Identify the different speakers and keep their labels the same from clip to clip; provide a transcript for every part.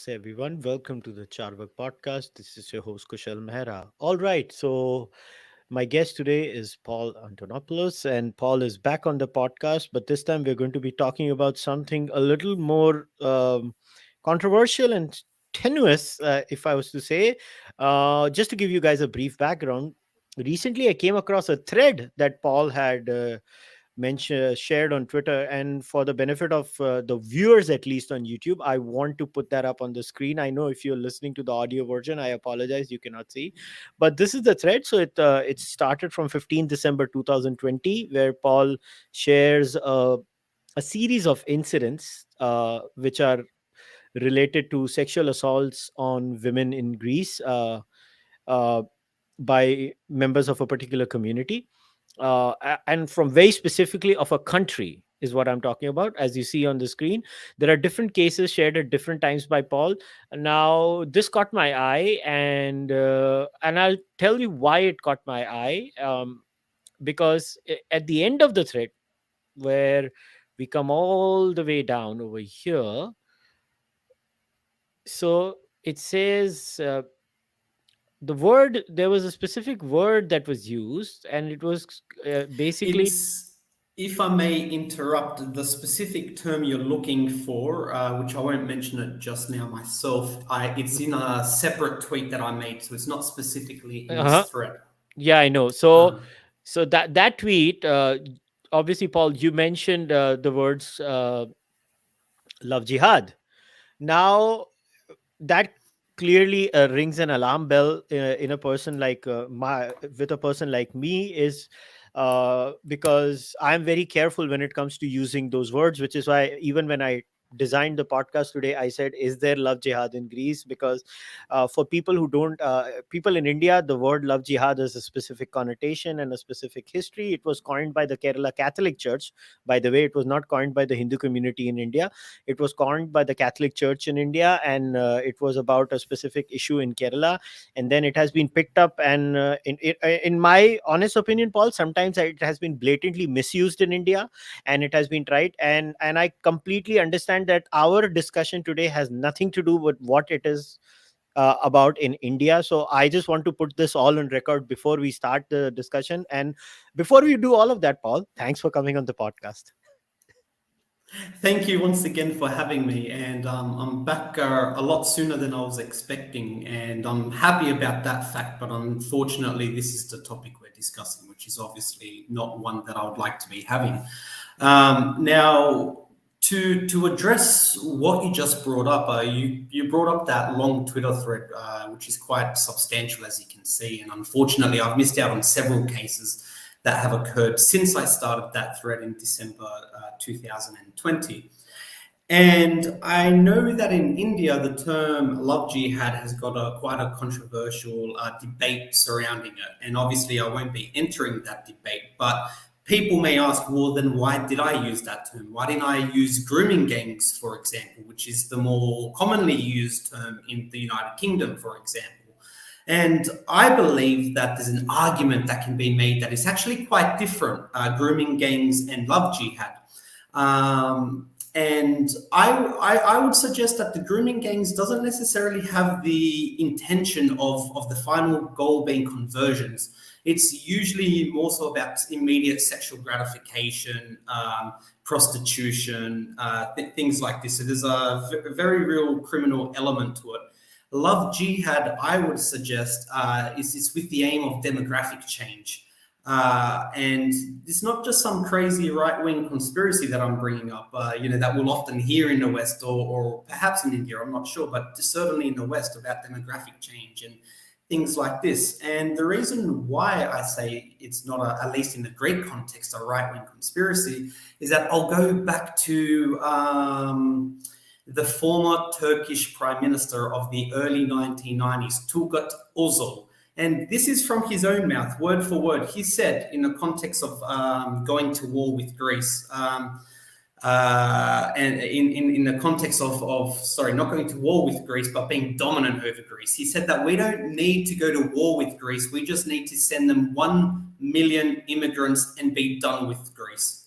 Speaker 1: Namaste, everyone. Welcome to the Cārvāka podcast. This is your host, Kushalmehra. All right, so my guest today is Paul Antonopoulos, and Paul is back on the podcast, but this time we're going to be talking about something a little more controversial and tenuous, if I was to say. Just to give you guys a brief background, recently I came across a thread that Paul had. Shared on Twitter. And for the benefit of the viewers, at least on YouTube, I want to put that up on the screen. I know if you're listening to the audio version, I apologize, you cannot see. But this is the thread. So it started from 15 December 2020, where Paul shares a series of incidents which are related to sexual assaults on women in Greece. Uh, by members of a particular community, and from very specifically of a country is what I'm talking about. As you see on the screen, there are different cases shared at different times by Paul. Now this caught my eye, and I'll tell you why it caught my eye. Because at the end of the thread, where we come all the way down over here, so it says, there was a specific word that was used, and it was basically.
Speaker 2: It's, if I may interrupt, the specific term you're looking for, which I won't mention it just now myself, it's in a separate tweet that I made, so it's not specifically in
Speaker 1: Uh-huh.
Speaker 2: this thread.
Speaker 1: Yeah, I know.
Speaker 2: Uh,
Speaker 1: So that tweet, obviously, Paul, you mentioned the words "love jihad." Now that clearly rings an alarm bell in a person like my with a person like me, is because I'm very careful when it comes to using those words, which is why even when I designed the podcast today, I said, is there love jihad in Greece? Because for people who don't people in India, the word love jihad has a specific connotation and a specific history. It was coined by the Kerala Catholic Church. By the way, it was not coined by the Hindu community in India. It was coined by the Catholic Church in India, and it was about a specific issue in Kerala. And then it has been picked up, and in my honest opinion, Paul, sometimes it has been blatantly misused in India, and it has been tried. And I completely understand that our discussion today has nothing to do with what it is about in India. So I just want to put this all on record before we start the discussion. And before we do all of that, Paul, thanks for coming on the podcast.
Speaker 2: Thank you once again for having me, and I'm back a lot sooner than I was expecting, and I'm happy about that fact. But unfortunately, this is the topic we're discussing, which is obviously not one that I would like to be having. Now, to address what you just brought up, you brought up that long Twitter thread, which is quite substantial, as you can see, and unfortunately, I've missed out on several cases that have occurred since I started that thread in December 2020. And I know that in India, the term love jihad has got quite a controversial debate surrounding it. And obviously, I won't be entering that debate, but people may ask, well, then why did I use that term? Why didn't I use grooming gangs, for example, which is the more commonly used term in the United Kingdom, for example? And I believe that there's an argument that can be made that is actually quite different, grooming gangs and love jihad. And I would suggest that the grooming gangs doesn't necessarily have the intention of the final goal being conversions. It's usually more so about immediate sexual gratification, prostitution, things like this. So there's a very real criminal element to it. Love jihad, I would suggest, is with the aim of demographic change. And it's not just some crazy right-wing conspiracy that I'm bringing up, that we'll often hear in the West or perhaps in India, I'm not sure, but certainly in the West about demographic change and things like this. And the reason why I say it's not, at least in the Greek context, a right-wing conspiracy is that I'll go back to the former Turkish prime minister of the early 1990s, Turgut Özal. And this is from his own mouth, word for word. He said, in the context of going to war with Greece, and in the context of not going to war with Greece, but being dominant over Greece, he said that we don't need to go to war with Greece. We just need to send them 1 million immigrants and be done with Greece.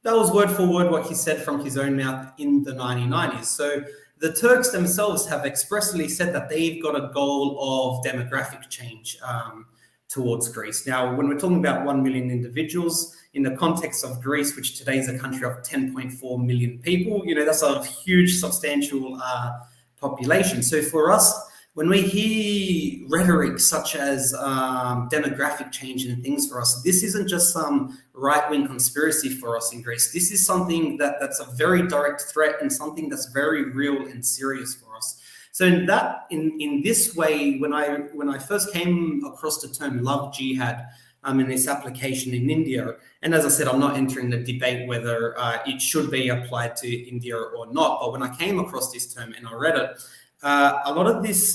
Speaker 2: That was word for word what he said from his own mouth in the 1990s. So the Turks themselves have expressly said that they've got a goal of demographic change towards Greece. Now, when we're talking about 1 million individuals in the context of Greece, which today is a country of 10.4 million people, that's a huge, substantial population. So for us, when we hear rhetoric such as demographic change and things for us, this isn't just some right-wing conspiracy for us in Greece. This is something that's a very direct threat and something that's very real and serious for us. So in this way, when I first came across the term love jihad in its application in India, and as I said, I'm not entering the debate whether it should be applied to India or not, but when I came across this term and I read it, a lot of these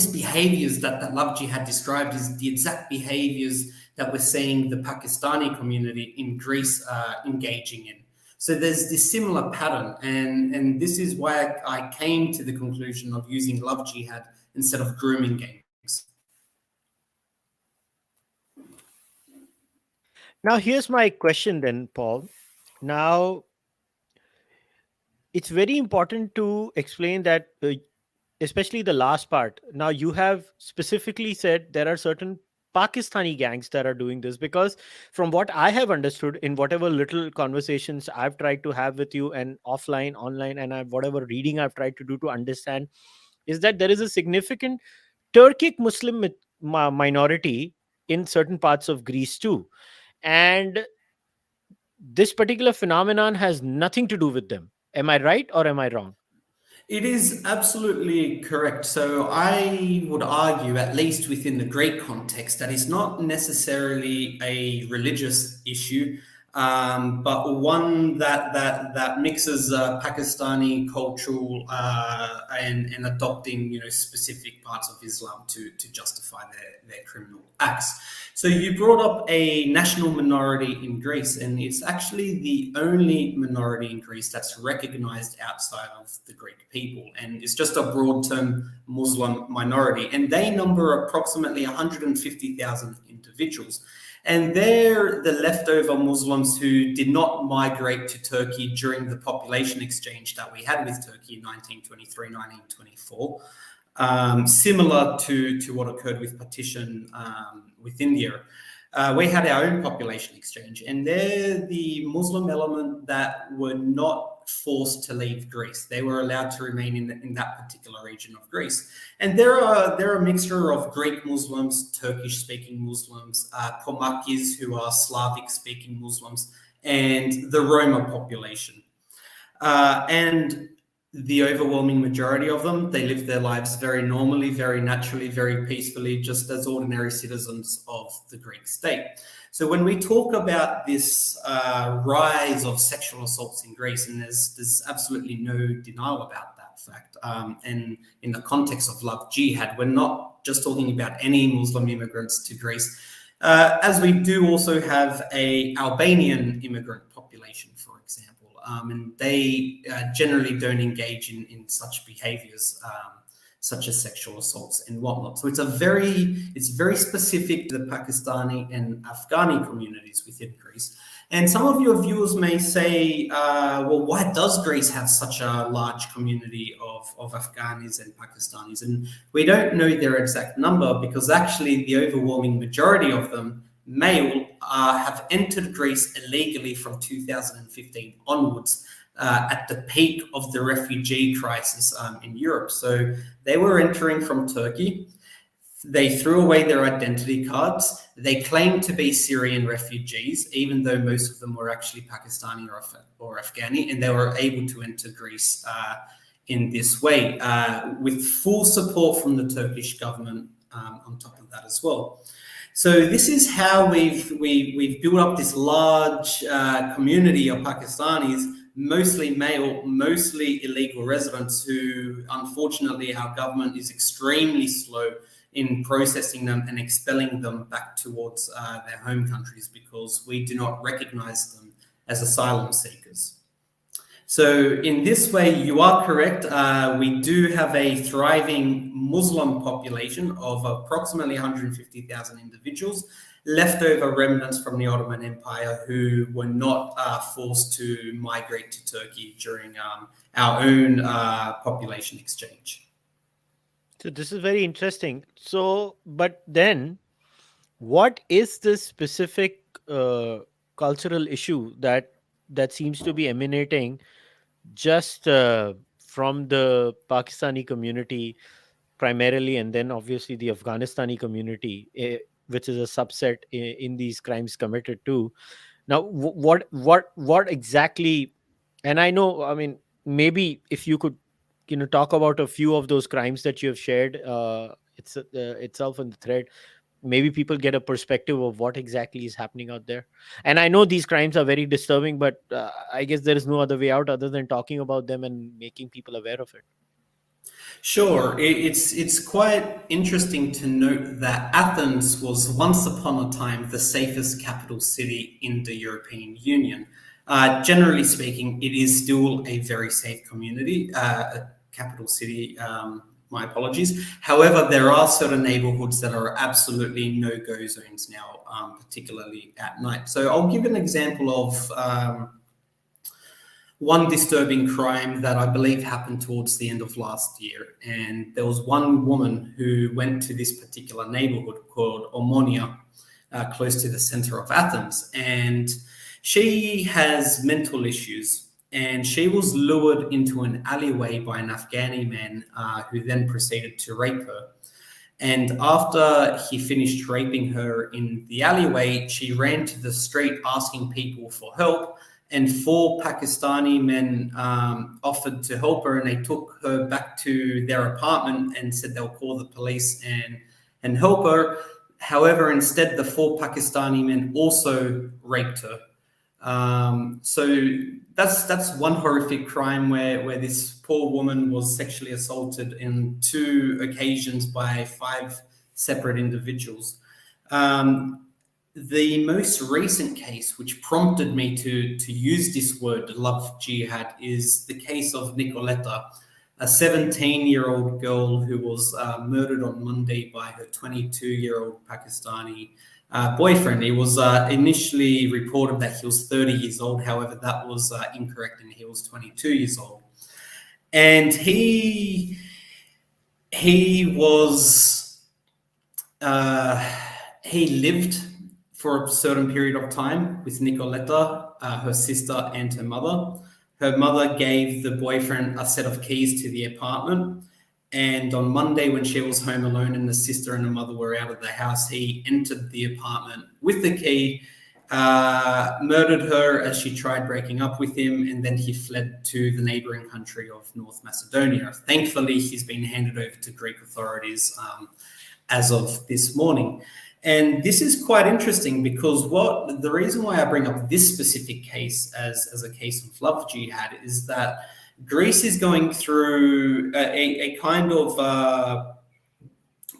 Speaker 2: behaviors that Love Jihad described is the exact behaviors that we're seeing the Pakistani community in Greece engaging in. So there's this similar pattern, and this is why I came to the conclusion of using Love Jihad instead of grooming gangs.
Speaker 1: Now, here's my question then, Paul. Now, it's very important to explain that, especially the last part. Now, you have specifically said there are certain Pakistani gangs that are doing this, because from what I have understood in whatever little conversations I've tried to have with you, and offline, online, and whatever reading I've tried to do to understand, is that there is a significant Turkic Muslim minority in certain parts of Greece too. And this particular phenomenon has nothing to do with them. Am I right or am I wrong?
Speaker 2: It is absolutely correct. So I would argue, at least within the Greek context, that it's not necessarily a religious issue, but one that mixes Pakistani cultural and adopting specific parts of Islam to justify their criminal acts. So you brought up a national minority in Greece, and it's actually the only minority in Greece that's recognized outside of the Greek people. And it's just a broad term Muslim minority. And they number approximately 150,000 individuals. And they're the leftover Muslims who did not migrate to Turkey during the population exchange that we had with Turkey in 1923, 1924. Similar to what occurred with partition with India. We had our own population exchange, and they're the Muslim element that were not forced to leave Greece. They were allowed to remain in that particular region of Greece. And they're a mixture of Greek Muslims, Turkish-speaking Muslims, Pomakis, who are Slavic-speaking Muslims, and the Roma population. And the overwhelming majority of them, they live their lives very normally, very naturally, very peacefully, just as ordinary citizens of the Greek state. So when we talk about this rise of sexual assaults in Greece, and there's absolutely no denial about that fact, and in the context of Love Jihad, we're not just talking about any Muslim immigrants to Greece, as we do also have a Albanian immigrant population, for example. And they generally don't engage in such behaviors, such as sexual assaults and whatnot. So it's very specific to the Pakistani and Afghani communities within Greece. And some of your viewers may say, well, why does Greece have such a large community of Afghanis and Pakistanis? And we don't know their exact number, because actually the overwhelming majority of them, male, have entered Greece illegally from 2015 onwards, at the peak of the refugee crisis in Europe. So they were entering from Turkey. They threw away their identity cards. They claimed to be Syrian refugees, even though most of them were actually Pakistani or Afghani, and they were able to enter Greece in this way, with full support from the Turkish government on top of that as well. So this is how we've built up this large community of Pakistanis, mostly male, mostly illegal residents, who unfortunately our government is extremely slow in processing them and expelling them back towards their home countries, because we do not recognize them as asylum seekers. So, in this way, you are correct. We do have a thriving Muslim population of approximately 150,000 individuals, leftover remnants from the Ottoman Empire who were not forced to migrate to Turkey during our own population exchange.
Speaker 1: So this is very interesting. So, but then, what is this specific cultural issue that seems to be emanating just from the Pakistani community primarily, and then obviously the Afghanistani community, which is a subset in these crimes committed too? Now, what exactly? And I know, I mean, maybe if you could, talk about a few of those crimes that you have shared, itself in the thread, maybe people get a perspective of what exactly is happening out there. And I know these crimes are very disturbing, but I guess there is no other way out other than talking about them and making people aware of it.
Speaker 2: Sure, it's quite interesting to note that Athens was once upon a time the safest capital city in the European Union. Generally speaking, it is still a very safe community, capital city. My apologies. However, there are certain neighborhoods that are absolutely no-go zones now, particularly at night. So I'll give an example of one disturbing crime that I believe happened towards the end of last year. And there was one woman who went to this particular neighborhood called Omonia, close to the center of Athens. And she has mental issues. And she was lured into an alleyway by an Afghani man who then proceeded to rape her. And after he finished raping her in the alleyway, she ran to the street asking people for help. And four Pakistani men offered to help her, and they took her back to their apartment and said they'll call the police and help her. However, instead, the four Pakistani men also raped her. So that's one horrific crime where this poor woman was sexually assaulted in two occasions by five separate individuals. The most recent case, which prompted me to use this word, love jihad, is the case of Nicoletta, a 17-year-old girl who was murdered on Monday by her 22-year-old Pakistani boyfriend. It was initially reported that he was 30 years old. However, that was incorrect, and he was 22 years old. And he was he lived for a certain period of time with Nicoletta, her sister, and her mother. Her mother gave the boyfriend a set of keys to the apartment. And on Monday, when she was home alone and the sister and the mother were out of the house, he entered the apartment with the key, murdered her as she tried breaking up with him, and then he fled to the neighboring country of North Macedonia. Thankfully, he's been handed over to Greek authorities as of this morning. And this is quite interesting because the reason why I bring up this specific case as a case of love jihad is that Greece is going through a kind of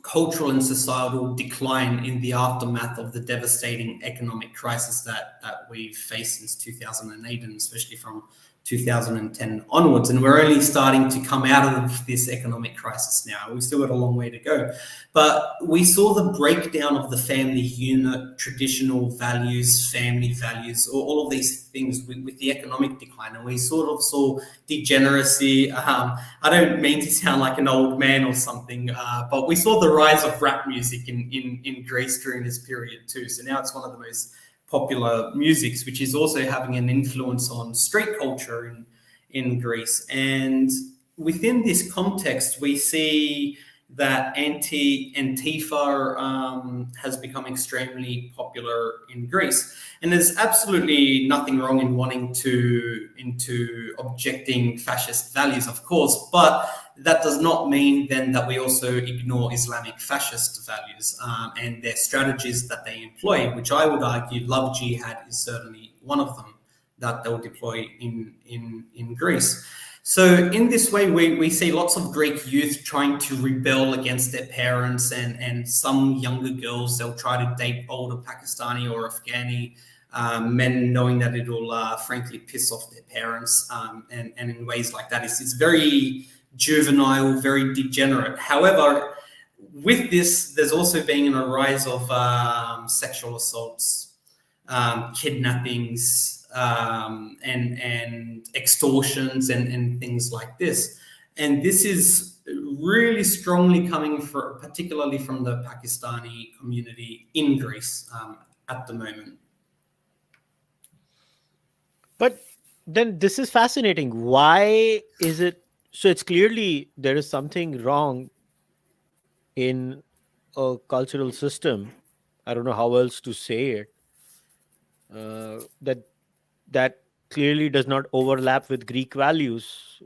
Speaker 2: cultural and societal decline in the aftermath of the devastating economic crisis that we've faced since 2008, and especially from 2010 onwards. And we're only starting to come out of this economic crisis now. We've still got a long way to go. But we saw the breakdown of the family unit, traditional values, family values, all of these things with the economic decline. And we sort of saw degeneracy. I don't mean to sound like an old man or something, but we saw the rise of rap music in Greece during this period too. So now it's one of the most popular musics, which is also having an influence on street culture in Greece. And within this context, we see that Antifa has become extremely popular in Greece. And there's absolutely nothing wrong in wanting into objecting fascist values, of course, but that does not mean then that we also ignore Islamic fascist values and their strategies that they employ, which I would argue love jihad is certainly one of them that they'll deploy in Greece. So in this way, we see lots of Greek youth trying to rebel against their parents, and some younger girls, they'll try to date older Pakistani or Afghani men knowing that it'll frankly piss off their parents, and in ways like that. It's very juvenile, very degenerate. However, with this, there's also been a rise of sexual assaults, kidnappings, and extortions and things like this. And this is really strongly coming particularly from the Pakistani community in Greece at the moment.
Speaker 1: But then this is fascinating. Why is it so? It's clearly there is something wrong in a cultural system. I don't know how else to say it. That that clearly does not overlap with Greek values.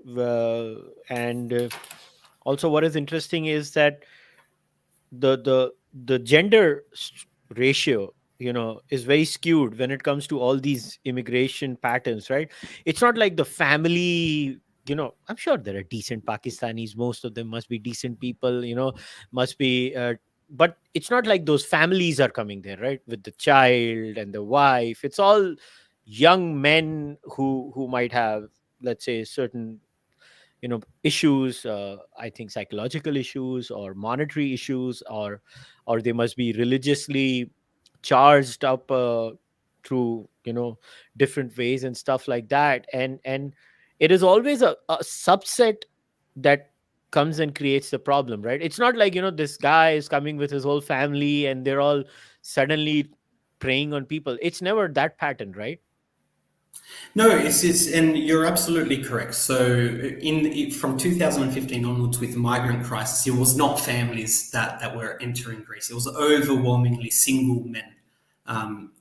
Speaker 1: And also, what is interesting is that the gender ratio, is very skewed when it comes to all these immigration patterns, right? It's not like the family. I'm sure there are decent Pakistanis. Most of them must be decent people. Must be. But it's not like those families are coming there, right, with the child and the wife. It's all young men who might have, let's say, certain issues, I think psychological issues or monetary issues, or they must be religiously charged up through different ways and stuff like that. And it is always a subset that comes and creates the problem, right? It's not like this guy is coming with his whole family and they're all suddenly preying on people. It's never that pattern, right?
Speaker 2: No, and you're absolutely correct. So, from 2015 onwards, with the migrant crisis, it was not families that were entering Greece. It was overwhelmingly single men,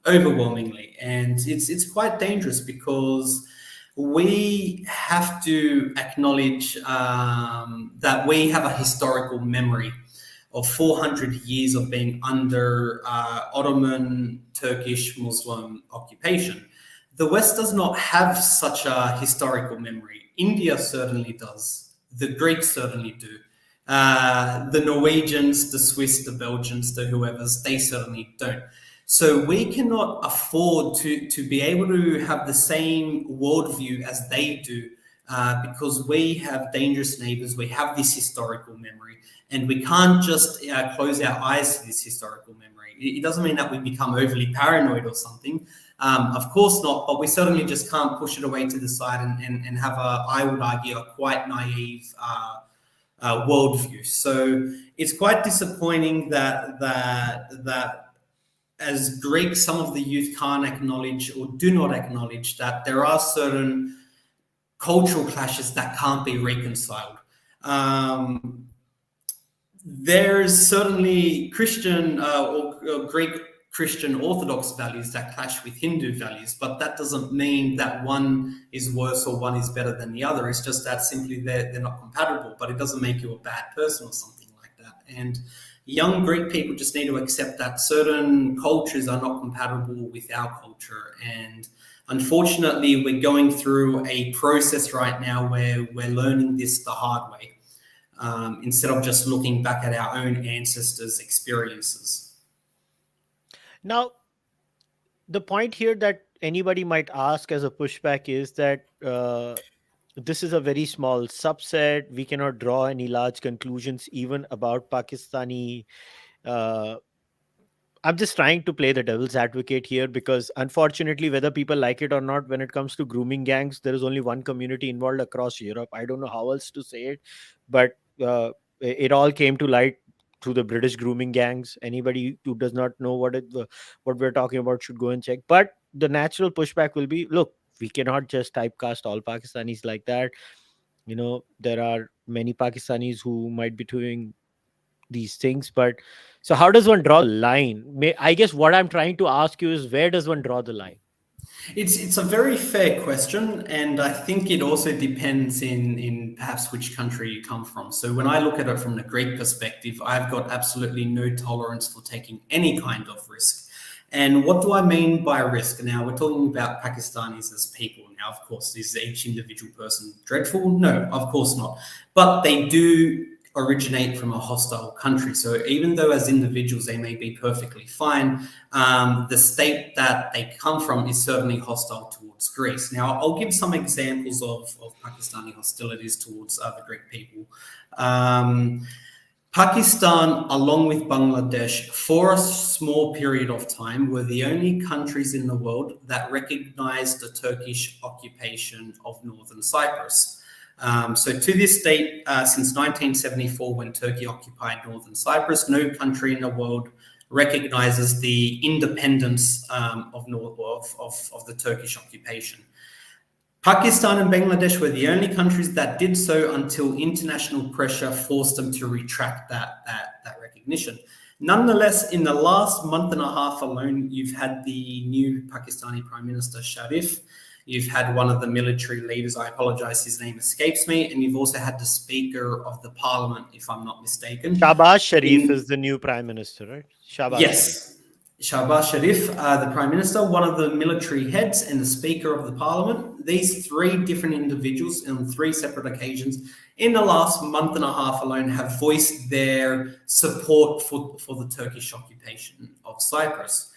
Speaker 2: overwhelmingly, and it's quite dangerous because we have to acknowledge that we have a historical memory of 400 years of being under Ottoman, Turkish, Muslim occupation. The West does not have such a historical memory. India certainly does. The Greeks certainly do. The Norwegians, the Swiss, the Belgians, the whoever's, they certainly don't. So we cannot afford to be able to have the same worldview as they do, because we have dangerous neighbors. We have this historical memory, and we can't just close our eyes to this historical memory. It doesn't mean that we become overly paranoid or something. Of course not, but we certainly just can't push it away to the side and have I would argue, a quite naive worldview. So it's quite disappointing that as Greeks, some of the youth can't acknowledge or do not acknowledge that there are certain cultural clashes that can't be reconciled. There's certainly Christian or Greek Christian Orthodox values that clash with Hindu values, but that doesn't mean that one is worse or one is better than the other. It's just that simply they're not compatible, but it doesn't make you a bad person or something like that. And young Greek people just need to accept that certain cultures are not compatible with our culture. And unfortunately, we're going through a process right now where we're learning this the hard way, instead of just looking back at our own ancestors' experiences.
Speaker 1: Now, the point here that anybody might ask as a pushback is that this is a very small subset. We cannot draw any large conclusions even about Pakistani. Uh, I'm just trying to play the devil's advocate here because, unfortunately, whether people like it or not, when it comes to grooming gangs, there is only one community involved across Europe. I don't know how else to say it, but it all came to light through the British grooming gangs. Anybody who does not know what we're talking about should go and check. But the natural pushback will be, look, we cannot just typecast all Pakistanis like that. There are many Pakistanis who might be doing these things, but so how does one draw the line? I guess what I'm trying to ask you is, where does one draw the line?
Speaker 2: It's a very fair question, and I think it also depends in perhaps which country you come from. So when I look at it from the Greek perspective, I've got absolutely no tolerance for taking any kind of risk. And what do I mean by risk? Now, we're talking about Pakistanis as people. Now, of course, is each individual person dreadful? No, of course not. But they do originate from a hostile country. So even though as individuals they may be perfectly fine, the state that they come from is certainly hostile towards Greece. Now, I'll give some examples of Pakistani hostilities towards the Greek people. Pakistan, along with Bangladesh, for a small period of time, were the only countries in the world that recognized the Turkish occupation of northern Cyprus. So to this date, since 1974, when Turkey occupied northern Cyprus, no country in the world recognizes the independence of the Turkish occupation. Pakistan and Bangladesh were the only countries that did so until international pressure forced them to retract that recognition. Nonetheless, in the last month and a half alone, you've had the new Pakistani Prime Minister Sharif. You've had one of the military leaders, I apologize, his name escapes me, and you've also had the Speaker of the Parliament, if I'm not mistaken.
Speaker 1: Shahbaz Sharif is the new Prime Minister, right?
Speaker 2: Yes. Shahbaz Sharif, the Prime Minister, one of the military heads, and the Speaker of the Parliament. These three different individuals on three separate occasions in the last month and a half alone have voiced their support for the Turkish occupation of Cyprus.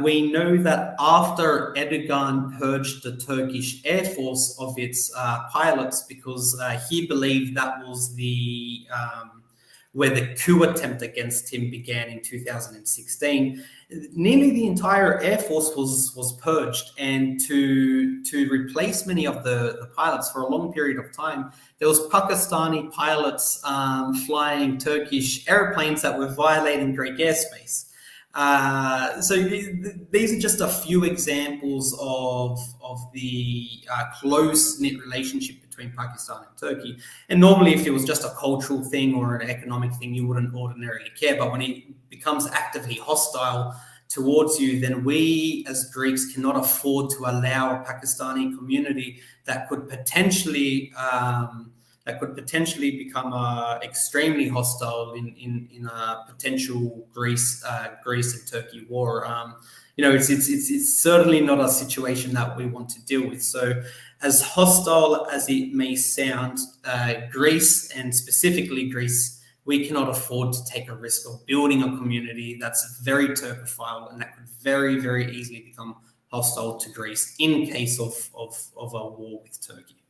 Speaker 2: We know that after Erdogan purged the Turkish Air Force of its pilots because he believed that was where the coup attempt against him began in 2016, nearly the entire Air Force was purged. And to replace many of the pilots for a long period of time, there was Pakistani pilots flying Turkish airplanes that were violating Greek airspace. So these are just a few examples of the close-knit relationship between Pakistan and Turkey. And normally, if it was just a cultural thing or an economic thing, you wouldn't ordinarily care. But when it becomes actively hostile towards you, then we as Greeks cannot afford to allow a Pakistani community that could potentially become extremely hostile in a potential Greece and Turkey war. It's certainly not a situation that we want to deal with. So, as hostile as it may sound, Greece, and specifically Greece, we cannot afford to take a risk of building a community that's very Turkophile and that could very, very easily become hostile to Greece in case of a war with Turkey.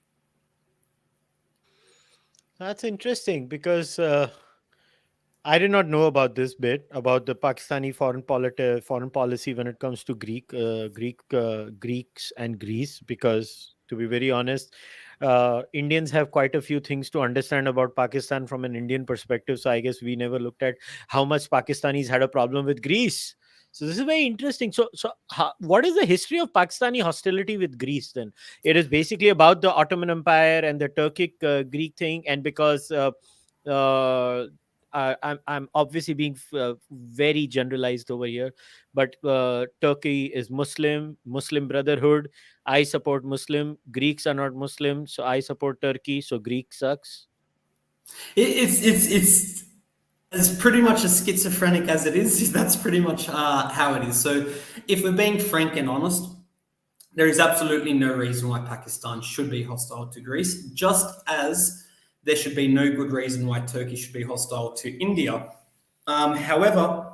Speaker 1: That's interesting because I did not know about this bit about the Pakistani foreign policy when it comes to Greeks and Greece. Because, to be very honest, Indians have quite a few things to understand about Pakistan from an Indian perspective. So I guess we never looked at how much Pakistanis had a problem with Greece. So this is very interesting. What is the history of Pakistani hostility with Greece then? It is basically about the Ottoman Empire and the Turkic Greek thing, and because uh, I'm obviously being very generalized over here, but Turkey is Muslim Brotherhood. I support Muslim. Greeks are not Muslim, so I support Turkey. So Greek sucks.
Speaker 2: It's as pretty much as schizophrenic as it is. That's pretty much how it is. So, if we're being frank and honest, there is absolutely no reason why Pakistan should be hostile to Greece, just as there should be no good reason why Turkey should be hostile to India. However,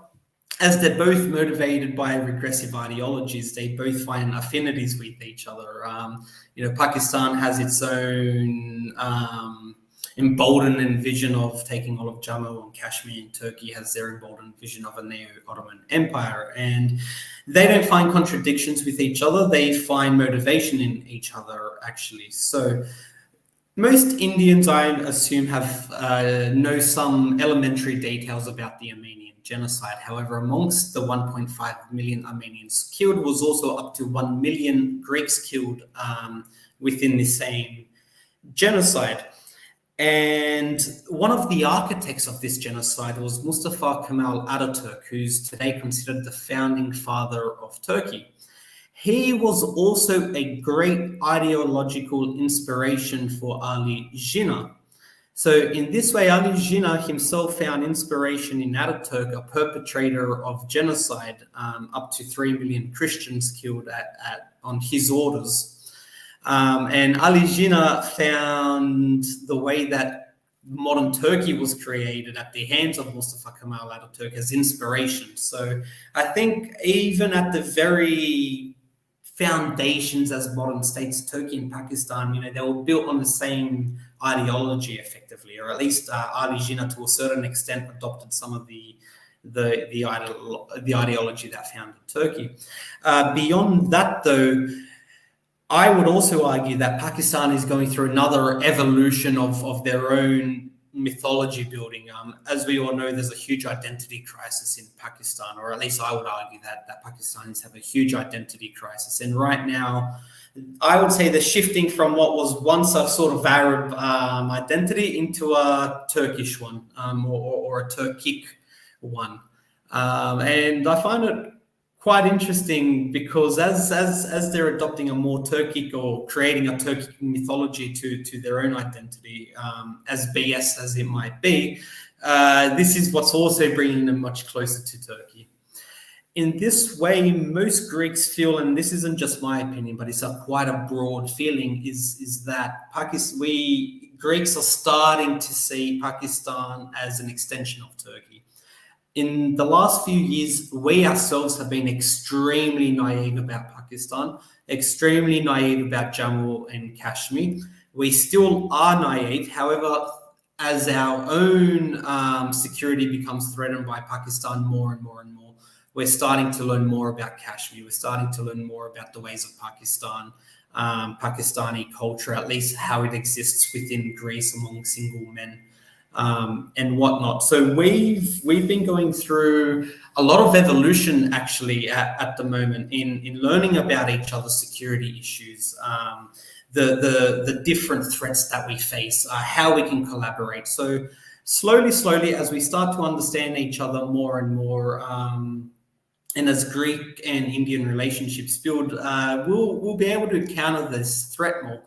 Speaker 2: as they're both motivated by regressive ideologies, they both find affinities with each other. Pakistan has its own emboldened vision of taking all of Jammu and Kashmir, and Turkey has their emboldened vision of a neo-Ottoman empire. And they don't find contradictions with each other. They find motivation in each other, actually. So most Indians, I assume, have know some elementary details about the Armenian genocide. However, amongst the 1.5 million Armenians killed was also up to 1 million Greeks killed within the same genocide. And one of the architects of this genocide was Mustafa Kemal Ataturk, who's today considered the founding father of Turkey. He was also a great ideological inspiration for Ali Jinnah. So in this way, Ali Jinnah himself found inspiration in Ataturk, a perpetrator of genocide, up to 3 million Christians killed on his orders. And Ali Jinnah found the way that modern Turkey was created at the hands of Mustafa Kemal Ataturk as inspiration. So I think even at the very foundations as modern states, Turkey and Pakistan, they were built on the same ideology effectively, or at least Ali Jinnah to a certain extent adopted some of the ideology that founded Turkey. Beyond that, though, I would also argue that Pakistan is going through another evolution of their own mythology building. As we all know, there's a huge identity crisis in Pakistan, or at least I would argue that Pakistanis have a huge identity crisis. And right now, I would say they're shifting from what was once a sort of Arab identity into a Turkish one, or a Turkic one. And I find it quite interesting because as they're adopting a more Turkic or creating a Turkic mythology to their own identity, as BS as it might be, this is what's also bringing them much closer to Turkey. In this way, most Greeks feel, and this isn't just my opinion, but it's quite a broad feeling, is that we Greeks are starting to see Pakistan as an extension of Turkey. In the last few years, we ourselves have been extremely naive about Pakistan, extremely naive about Jammu and Kashmir. We still are naive. However, as our own security becomes threatened by Pakistan more and more and more, we're starting to learn more about Kashmir. We're starting to learn more about the ways of Pakistan, Pakistani culture, at least how it exists within Greece among single men. And whatnot. So we've been going through a lot of evolution actually at the moment in learning about each other's security issues, the different threats that we face, how we can collaborate. So slowly, as we start to understand each other more and more, and as Greek and Indian relationships build, we'll be able to counter this threat more.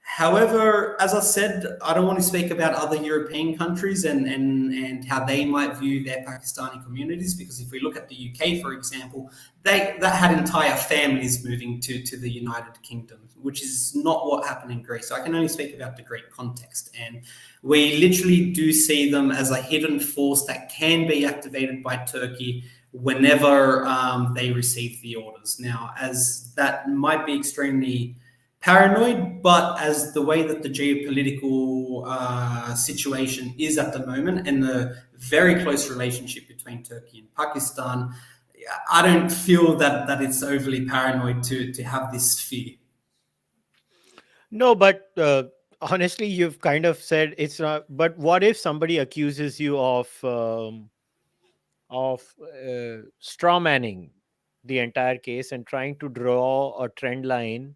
Speaker 2: However, as I said, I don't want to speak about other European countries and how they might view their Pakistani communities, because if we look at the UK, for example, that had entire families moving to the United Kingdom, which is not what happened in Greece. So I can only speak about the Greek context. And we literally do see them as a hidden force that can be activated by Turkey whenever they receive the orders. Now, as that might be extremely paranoid, but as the way that the geopolitical situation is at the moment and the very close relationship between Turkey and Pakistan, I don't feel that it's overly paranoid to have this fear.
Speaker 1: No, but honestly, you've kind of said it's not. But what if somebody accuses you of straw manning the entire case and trying to draw a trend line?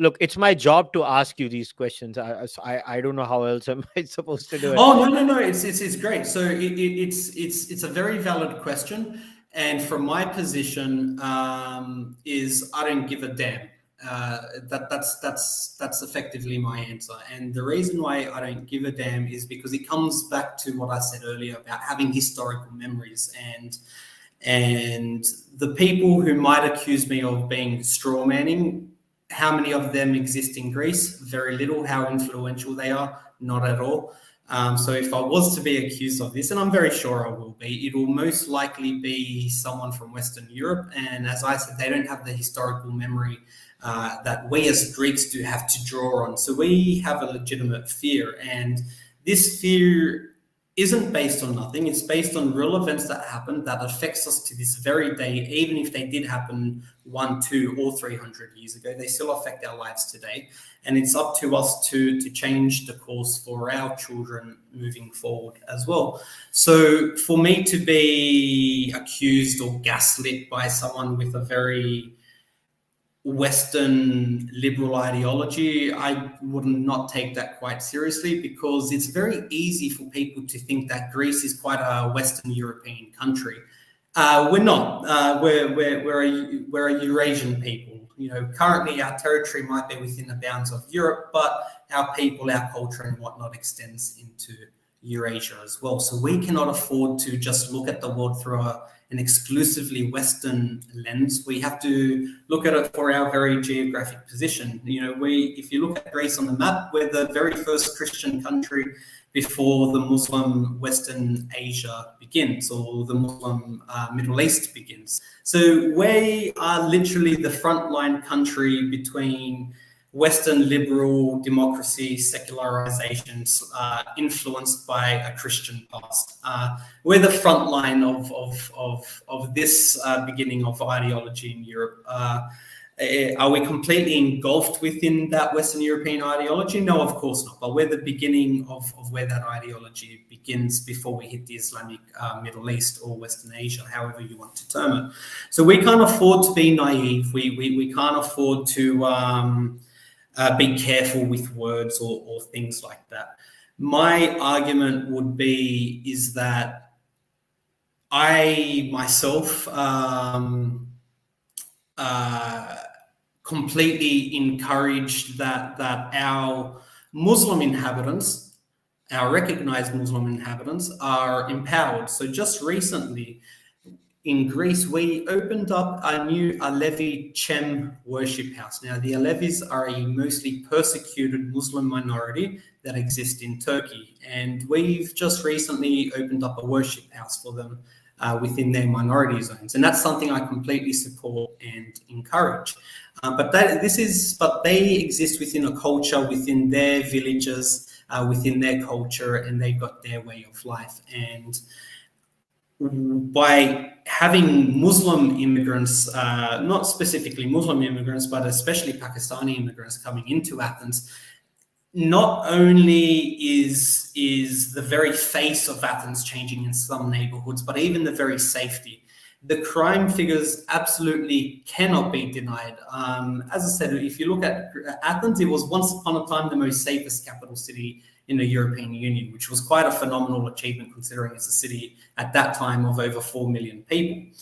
Speaker 1: Look, it's my job to ask you these questions. I don't know how else am I supposed to do it.
Speaker 2: Oh, no, it's great. So it's a very valid question, and from my position, is I don't give a damn. That's effectively my answer. And the reason why I don't give a damn is because it comes back to what I said earlier about having historical memories, and the people who might accuse me of being straw manning, how many of them exist in Greece? Very little. How influential they are? Not at all. So if I was to be accused of this, and I'm very sure I will be, it will most likely be someone from Western Europe. And as I said, they don't have the historical memory that we as Greeks do have to draw on. So we have a legitimate fear. And this fear isn't based on nothing. It's based on real events that happened that affects us to this very day. Even if they did happen 1, 2, or 300 years ago, they still affect our lives today. And it's up to us to change the course for our children moving forward as well. So for me to be accused or gaslit by someone with a very Western liberal ideology, I would not take that quite seriously, because it's very easy for people to think that Greece is quite a Western European country. We're not. We're a Eurasian people. Currently our territory might be within the bounds of Europe, but our people, our culture, and whatnot extends into Eurasia as well. So we cannot afford to just look at the world through an exclusively Western lens. We have to look at it for our very geographic position. If you look at Greece on the map, we're the very first Christian country before the Muslim Western Asia begins, or the Muslim Middle East begins. So we are literally the frontline country between Western liberal democracy, secularization, influenced by a Christian past. We're the front line of this beginning of ideology in Europe. Are we completely engulfed within that Western European ideology? No, of course not. But we're the beginning of where that ideology begins before we hit the Islamic Middle East or Western Asia, however you want to term it. So we can't afford to be naive. We can't afford to be careful with words or things like that. My argument would be is that I myself completely encouraged that our Muslim inhabitants, our recognized Muslim inhabitants, are empowered. So just recently in Greece, we opened up a new Alevi Chem worship house. Now, the Alevis are a mostly persecuted Muslim minority that exist in Turkey, and we've just recently opened up a worship house for them within their minority zones, and that's something I completely support and encourage. But they exist within a culture, within their villages, within their culture, and they've got their way of life. And by having Muslim immigrants, not specifically Muslim immigrants, but especially Pakistani immigrants coming into Athens, not only is the very face of Athens changing in some neighborhoods, but even the very safety. The crime figures absolutely cannot be denied. As I said, if you look at Athens, it was once upon a time the most safest capital city in the European Union, which was quite a phenomenal achievement considering it's a city at that time of over 4 million people.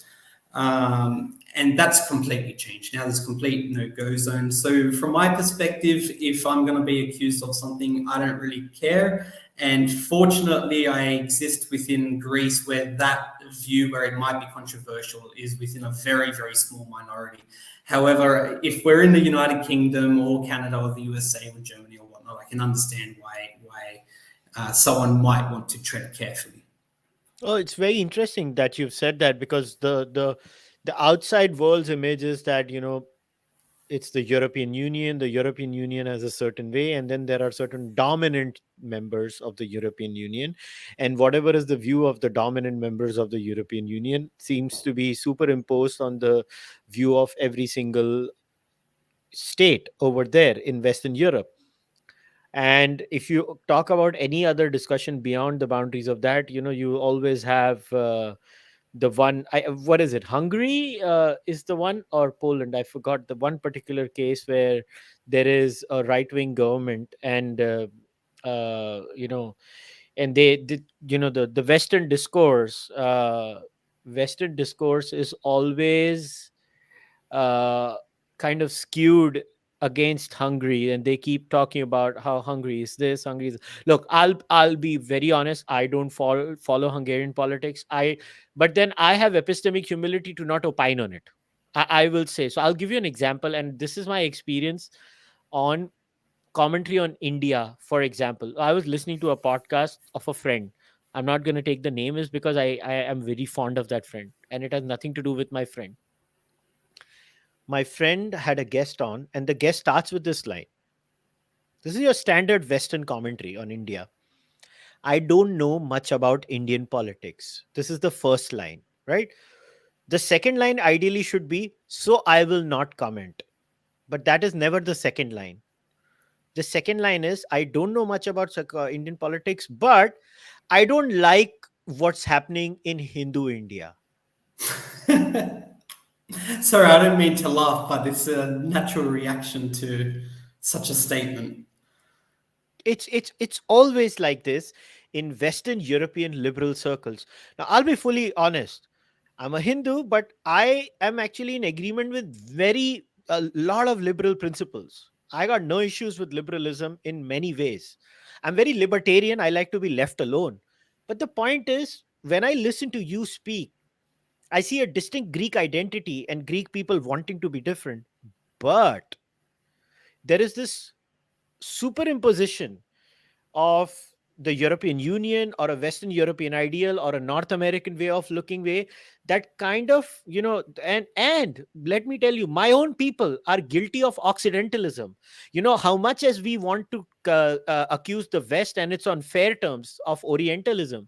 Speaker 2: And that's completely changed. Now there's complete no-go zone. So from my perspective, if I'm going to be accused of something, I don't really care. And fortunately, I exist within Greece where that view, where it might be controversial, is within a very, very small minority. However, if we're in the United Kingdom or Canada or the USA or Germany or whatnot, I can understand why someone might want to tread carefully.
Speaker 1: Oh, it's very interesting that you've said that, because the outside world's image is that, it's the European Union. The European Union has a certain way, and then there are certain dominant members of the European Union, and whatever is the view of the dominant members of the European Union seems to be superimposed on the view of every single state over there in Western Europe. And if you talk about any other discussion beyond the boundaries of that, you always have the one, what is it, Hungary is the one, or Poland, I forgot, the one particular case where there is a right-wing government, and and they did, the Western discourse is always uh, kind of skewed against Hungary, and they keep talking about how Hungary is this, Hungary is. Look, I'll be very honest. I don't follow Hungarian politics. But then I have epistemic humility to not opine on it. I will say so. I'll give you an example, and this is my experience on commentary on India. For example, I was listening to a podcast of a friend. I'm not going to take the name, is because I am very fond of that friend, and it has nothing to do with my friend. My friend had a guest on, and the guest starts with this line. This is your standard Western commentary on India. I don't know much about Indian politics. This is the first line, right? The second line ideally should be, so I will not comment. But that is never the second line. The second line is, I don't know much about Indian politics, but I don't like what's happening in Hindu India.
Speaker 2: Sorry, I don't mean to laugh, but it's a natural reaction to such a statement.
Speaker 1: It's always like this in Western European liberal circles. Now, I'll be fully honest. I'm a Hindu, but I am actually in agreement with a lot of liberal principles. I got no issues with liberalism in many ways. I'm very libertarian. I like to be left alone. But the point is, when I listen to you speak, I see a distinct Greek identity and Greek people wanting to be different. But there is this superimposition of the European Union or a Western European ideal or a North American way of looking way, that kind of, and let me tell you, my own people are guilty of Occidentalism. How much as we want to accuse the West, and it's on fair terms, of Orientalism,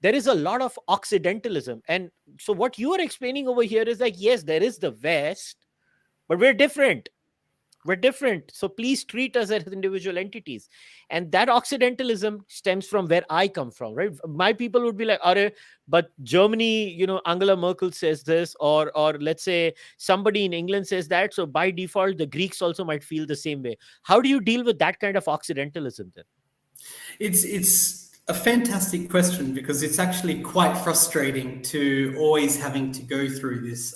Speaker 1: there is a lot of Occidentalism. And so what you are explaining over here is like, yes, there is the West, but we're different, so please treat us as individual entities. And that Occidentalism stems from where I come from, right? My people would be like, Are, but Germany, Angela Merkel says this, or let's say somebody in England says that, so by default the Greeks also might feel the same way. How do you deal with that kind of Occidentalism then?
Speaker 2: It's a fantastic question because it's actually quite frustrating to always having to go through this.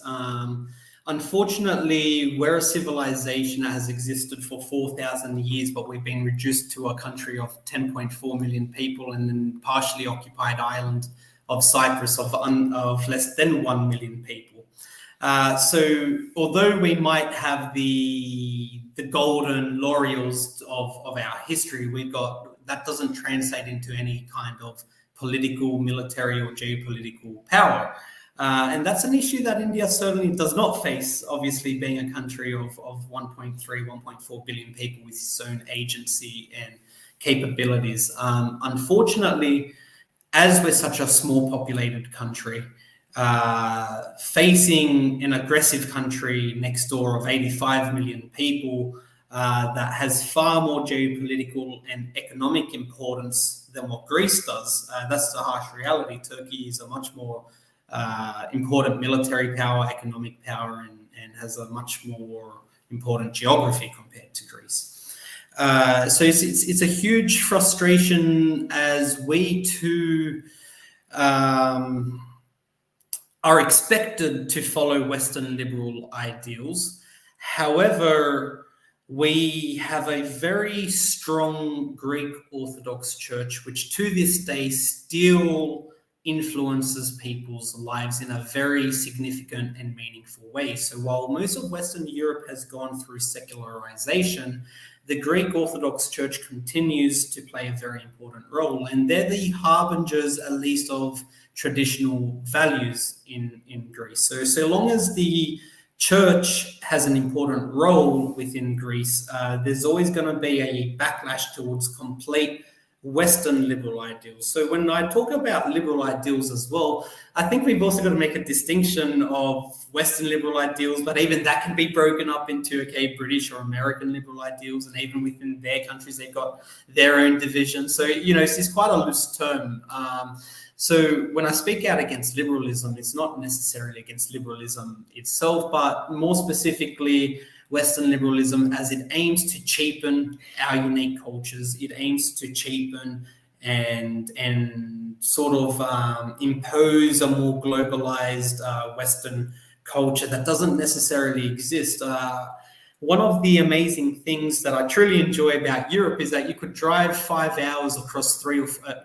Speaker 2: Unfortunately, we're a civilization that has existed for 4,000 years, but we've been reduced to a country of 10.4 million people and then partially occupied island of Cyprus of less than 1 million people. So although we might have the golden laurels of our history, that doesn't translate into any kind of political, military, or geopolitical power. And that's an issue that India certainly does not face, obviously being a country of 1.3, 1.4 billion people with its own agency and capabilities. Unfortunately, as we're such a small populated country, facing an aggressive country next door of 85 million people that has far more geopolitical and economic importance than what Greece does, that's the harsh reality. Turkey is a much more important military power, economic power, and has a much more important geography compared to Greece. So it's a huge frustration as we too are expected to follow Western liberal ideals. However, we have a very strong Greek Orthodox Church, which to this day still influences people's lives in a very significant and meaningful way. So while most of Western Europe has gone through secularization, the Greek Orthodox Church continues to play a very important role. And they're the harbingers, at least, of traditional values in Greece. So long as the church has an important role within Greece, there's always going to be a backlash towards complete Western liberal ideals. So when I talk about liberal ideals as well, I think we've also got to make a distinction of Western liberal ideals, but even that can be broken up into, okay, British or American liberal ideals, and even within their countries, they've got their own divisions. So, it's quite a loose term. So when I speak out against liberalism, it's not necessarily against liberalism itself, but more specifically Western liberalism, as it aims to cheapen our unique cultures. It aims to cheapen and sort of impose a more globalized Western culture that doesn't necessarily exist. One of the amazing things that I truly enjoy about Europe is that you could drive 5 hours across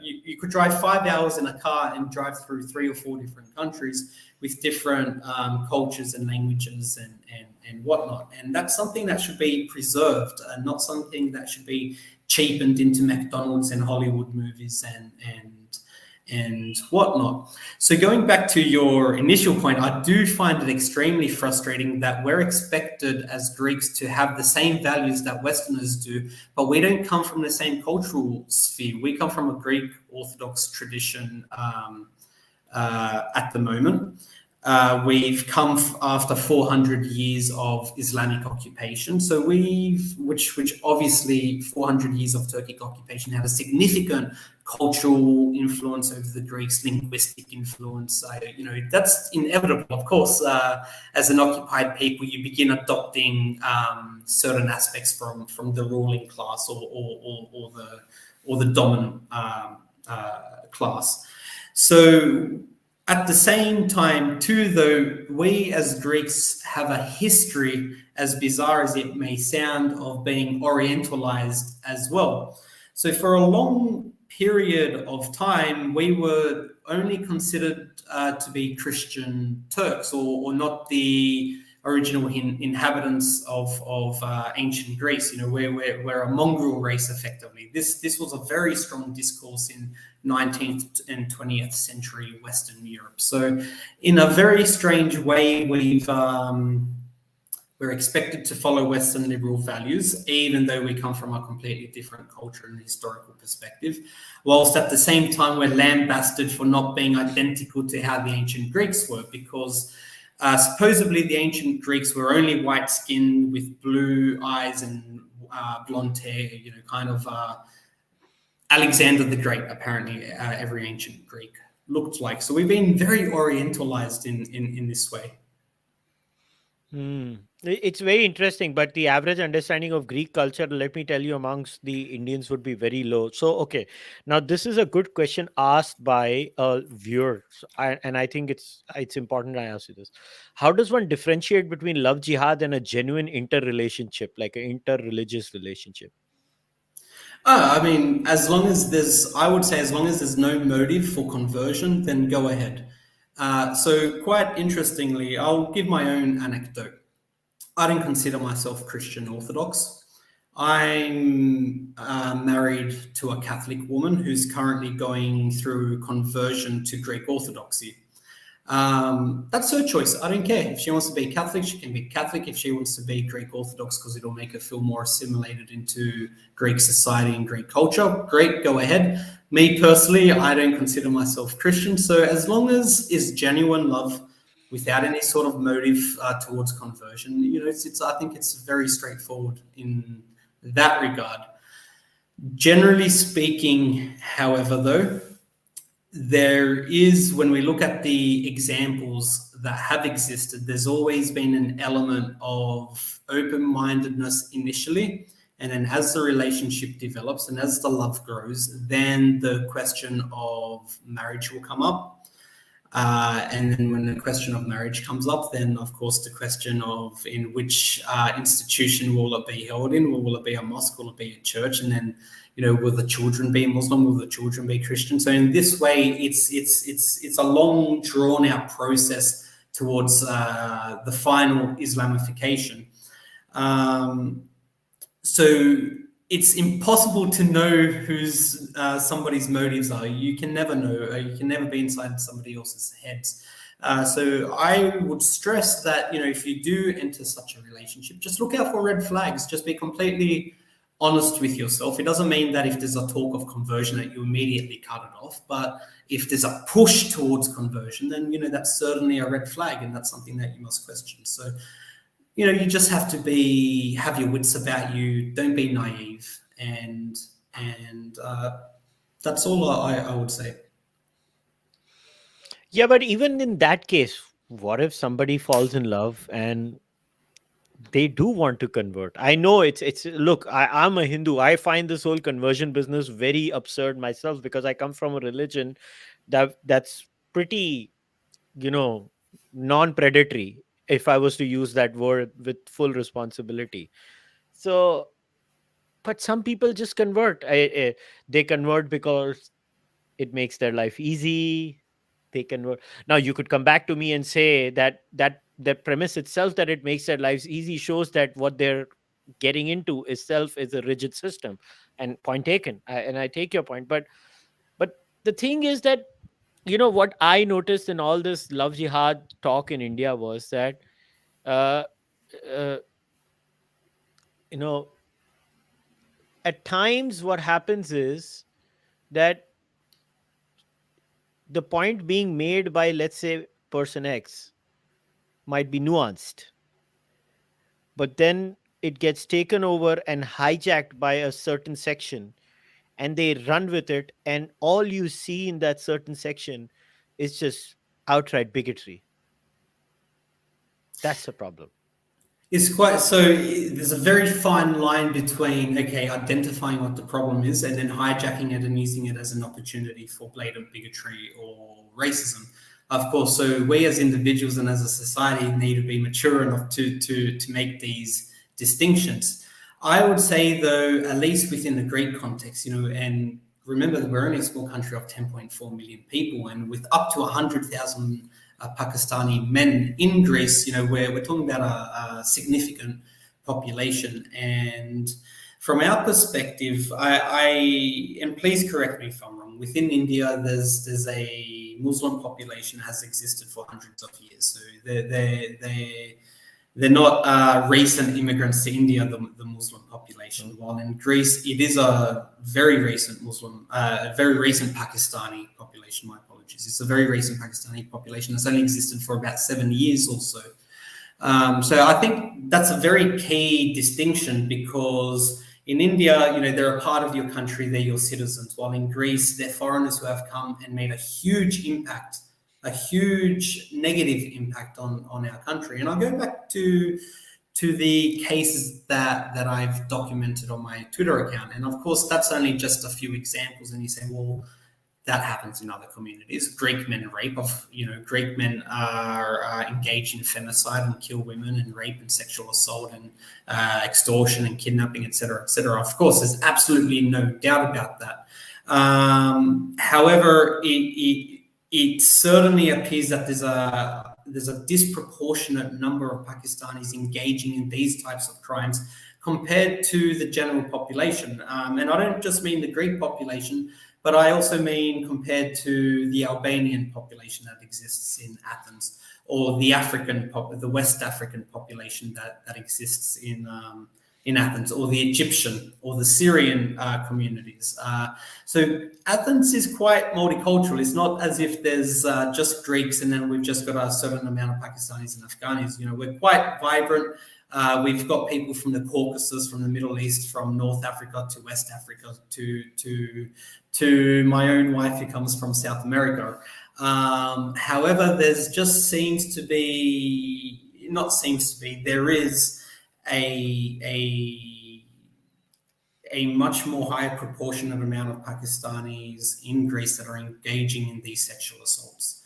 Speaker 2: you could drive 5 hours in a car and drive through 3 or 4 different countries with different cultures and languages and whatnot. And that's something that should be preserved, and not something that should be cheapened into McDonald's and Hollywood movies and whatnot. So going back to your initial point, I do find it extremely frustrating that we're expected as Greeks to have the same values that Westerners do, but we don't come from the same cultural sphere. We come from a Greek Orthodox tradition at the moment. We've come after 400 years of Islamic occupation. So which obviously 400 years of Turkic occupation had a significant cultural influence over the Greeks, linguistic influence. That's inevitable. Of course, as an occupied people, you begin adopting certain aspects from the ruling class or the dominant class. So at the same time, too, though, we as Greeks have a history, as bizarre as it may sound, of being Orientalized as well. So for a long period of time, we were only considered to be Christian Turks, or not the original inhabitants of ancient Greece. We're a mongrel race effectively. This was a very strong discourse in 19th and 20th century Western Europe. So, in a very strange way, we're expected to follow Western liberal values, even though we come from a completely different culture and historical perspective, whilst at the same time we're lambasted for not being identical to how the ancient Greeks were, because supposedly the ancient Greeks were only white-skinned with blue eyes and blonde hair, kind of Alexander the Great, apparently, every ancient Greek looked like. So we've been very orientalized in this way.
Speaker 1: Hmm. It's very interesting, but the average understanding of Greek culture, let me tell you, amongst the Indians would be very low. So, okay, now this is a good question asked by a viewer, and I think it's important I ask you this. How does one differentiate between love jihad and a genuine interrelationship, like an interreligious relationship?
Speaker 2: I mean, I would say, as long as there's no motive for conversion, then go ahead. So, quite interestingly, I'll give my own anecdote. I don't consider myself Christian Orthodox. I'm married to a Catholic woman who's currently going through conversion to Greek Orthodoxy. That's her choice. I don't care. If she wants to be Catholic, she can be Catholic. If she wants to be Greek Orthodox because it'll make her feel more assimilated into Greek society and Greek culture, great, go ahead. Me personally, I don't consider myself Christian. So as long as it's genuine love without any sort of motive towards conversion, I think it's very straightforward in that regard. Generally speaking, however, though, there is, when we look at the examples that have existed, there's always been an element of open-mindedness initially, and then as the relationship develops and as the love grows, then the question of marriage will come up. And then when the question of marriage comes up, then of course the question of in which institution will it be held in? Will it be a mosque? Will it be a church? And then, will the children be Muslim? Will the children be Christian? So in this way, it's a long, drawn out process towards the final Islamification. So it's impossible to know whose somebody's motives are. You can never know. You can never be inside somebody else's heads. So I would stress that, if you do enter such a relationship, just look out for red flags. Just be completely honest with yourself. It doesn't mean that if there's a talk of conversion that you immediately cut it off. But if there's a push towards conversion, then, that's certainly a red flag, and that's something that you must question. So, you just have to have your wits about you. Don't be naive, and that's all I would say.
Speaker 1: Yeah, but even in that case, what if somebody falls in love and they do want to convert? I know it's look, I'm a Hindu. I find this whole conversion business very absurd myself, because I come from a religion that's pretty, you know, non-predatory, if I was to use that word with full responsibility. So, but some people just convert. They convert because it makes their life easy. They convert. Now you could come back to me and say that premise itself, that it makes their lives easy, shows that what they're getting into itself is a rigid system. And point taken. And I take your point, but the thing is that, what I noticed in all this love jihad talk in India was that, uh, uh, you know at times what happens is that the point being made by, let's say, person X might be nuanced, but then it gets taken over and hijacked by a certain section, and they run with it, and all you see in that certain section is just outright bigotry. That's a problem.
Speaker 2: It's quite so. There's a very fine line between, okay, identifying what the problem is and then hijacking it and using it as an opportunity for blatant bigotry or racism. Of course, so we as individuals and as a society need to be mature enough to make these distinctions. I would say, though, at least within the Greek context, and remember that we're only a small country of 10.4 million people, and with up to 100,000 Pakistani men in Greece, we're talking about a significant population. And from our perspective, and please correct me if I'm wrong, within India, there's a Muslim population has existed for hundreds of years. So they're not recent immigrants to India, the Muslim population. While in Greece, it is a very recent very recent Pakistani population. My apologies. It's a very recent Pakistani population that's only existed for about 7 years or so. So I think that's a very key distinction, because in India, they're a part of your country, they're your citizens, while in Greece, they're foreigners who have come and made a huge negative impact on our country. And I'll go back to the cases that I've documented on my Twitter account. And of course, that's only just a few examples. And you say, well, that happens in other communities. Greek men rape. Greek men are engaged in femicide and kill women, and rape and sexual assault and extortion and kidnapping, etc., etc. Of course, there's absolutely no doubt about that. However, it certainly appears that there's a disproportionate number of Pakistanis engaging in these types of crimes compared to the general population. And I don't just mean the Greek population, but I also mean compared to the Albanian population that exists in Athens, or the West African population that exists in Athens, or the Egyptian or the Syrian communities. So Athens is quite multicultural. It's not as if there's just Greeks and then we've just got a certain amount of Pakistanis and Afghanis. We're quite vibrant. We've got people from the Caucasus, from the Middle East, from North Africa to West Africa, to my own wife who comes from South America. However, there is a much more higher proportionate amount of Pakistanis in Greece that are engaging in these sexual assaults.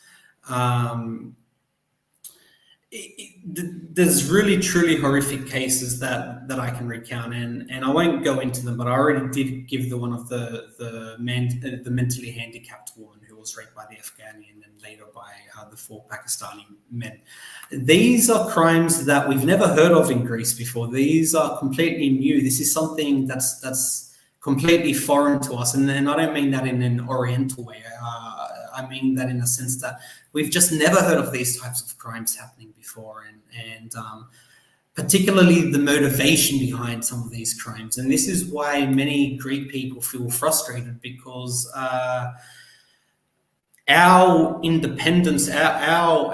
Speaker 2: There's really truly horrific cases that I can recount, and I won't go into them, but I already did give the one of the mentally handicapped woman who was raped by the Afghani and then later by the 4 Pakistani men. These are crimes that we've never heard of in Greece before. These are completely new. This is something that's completely foreign to us, and I don't mean that in an Oriental way. I mean that in a sense that we've just never heard of these types of crimes happening before, and particularly the motivation behind some of these crimes. And this is why many Greek people feel frustrated, because our independence, our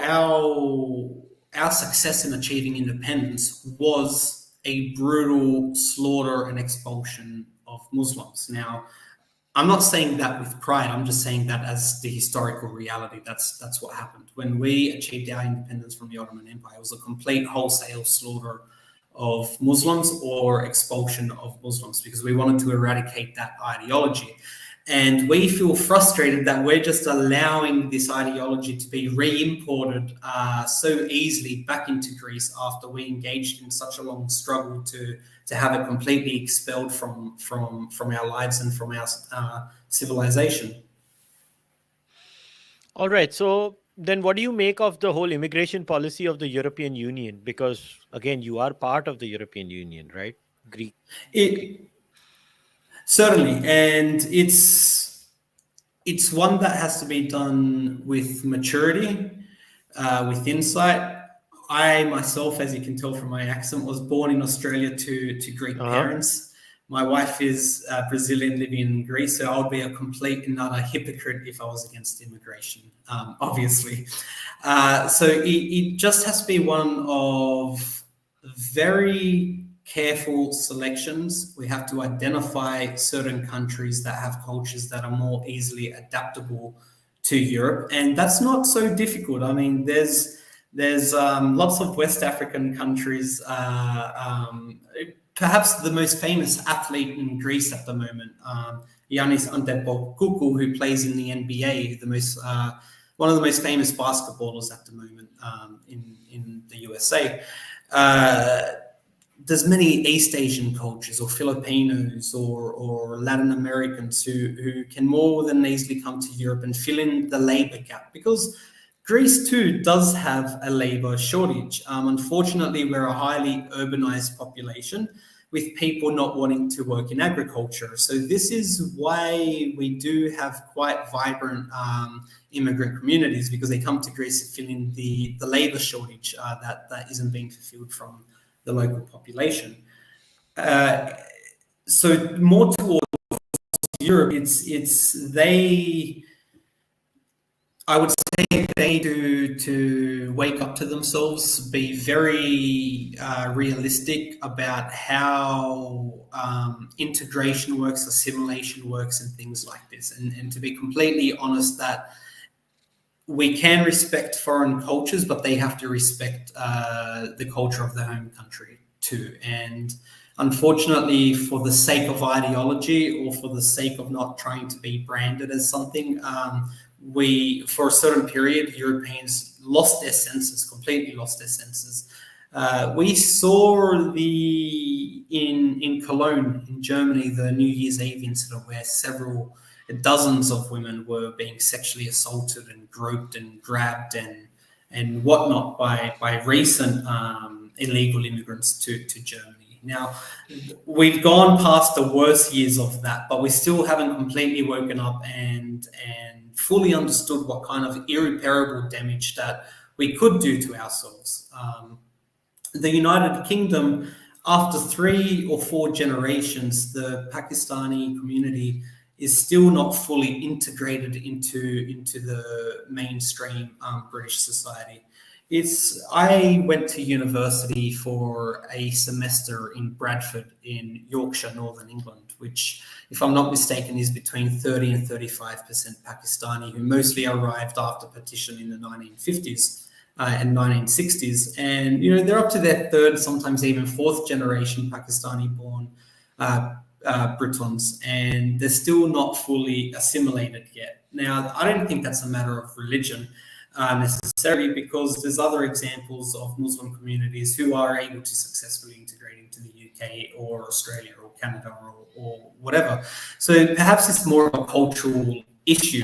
Speaker 2: success in achieving independence was a brutal slaughter and expulsion of Muslims. Now, I'm not saying that with pride. I'm just saying that as the historical reality. That's what happened. When we achieved our independence from the Ottoman Empire, it was a complete wholesale slaughter of Muslims, or expulsion of Muslims, because we wanted to eradicate that ideology. And we feel frustrated that we're just allowing this ideology to be re-imported so easily back into Greece after we engaged in such a long struggle to have it completely expelled from our lives and from our civilization.
Speaker 1: All right. So then what do you make of the whole immigration policy of the European Union? Because again, you are part of the European Union, right? Greek.
Speaker 2: Certainly. And it's one that has to be done with maturity, with insight. I myself, as you can tell from my accent, was born in Australia to Greek parents. My wife is Brazilian, living in Greece, so I would be a complete and utter hypocrite if I was against immigration, obviously. So it just has to be one of very careful selections. We have to identify certain countries that have cultures that are more easily adaptable to Europe, and that's not so difficult. I mean, there's lots of West African countries. Perhaps the most famous athlete in Greece at the moment, Giannis Antetokounmpo, who plays in the NBA, one of the most famous basketballers at the moment in the USA. There's many East Asian cultures, or Filipinos, or Latin Americans who can more than easily come to Europe and fill in the labor gap, because Greece too does have a labour shortage. Unfortunately, we're a highly urbanised population with people not wanting to work in agriculture. So this is why we do have quite vibrant immigrant communities, because they come to Greece to fill in the labour shortage that isn't being fulfilled from the local population. Uh, so more towards Europe, it's they. I would say they do to wake up to themselves, be very realistic about how integration works, assimilation works, and things like this. And to be completely honest, that we can respect foreign cultures, but they have to respect the culture of their home country too. And unfortunately, for the sake of ideology or for the sake of not trying to be branded as something, we, for a certain period, Europeans lost their senses, completely lost their senses. We saw in Cologne, in Germany, the New Year's Eve incident where dozens of women were being sexually assaulted and groped and grabbed and whatnot by recent illegal immigrants to Germany. Now, we've gone past the worst years of that, but we still haven't completely woken up and fully understood what kind of irreparable damage that we could do to ourselves. The United Kingdom, after 3 or 4 generations, the Pakistani community is still not fully integrated into the mainstream British society. I went to university for a semester in Bradford in Yorkshire, Northern England, which, if I'm not mistaken, is between 30 and 35% Pakistani, who mostly arrived after partition in the 1950s. And 1960s, and they're up to their 3rd, sometimes even 4th generation Pakistani-born Britons, and they're still not fully assimilated yet. Now, I don't think that's a matter of religion necessarily, because there's other examples of Muslim communities who are able to successfully integrate into the UK or Australia or Canada or whatever. So perhaps it's more of a cultural issue,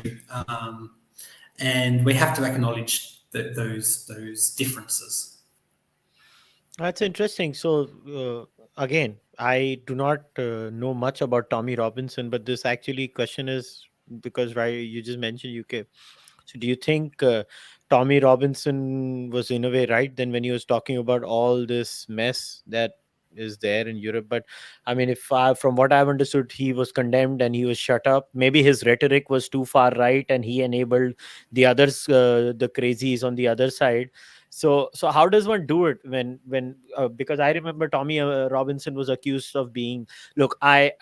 Speaker 2: and we have to acknowledge those differences.
Speaker 1: That's interesting. So, again, I do not know much about Tommy Robinson, but this actually question is because, right, you just mentioned UK. So, do you think Tommy Robinson was in a way right then when he was talking about all this mess that is there in Europe? But I mean, from what I've understood, he was condemned and he was shut up. Maybe his rhetoric was too far right, and he enabled the others, the crazies on the other side. So how does one do it when because I remember Tommy Robinson was accused of being, look, I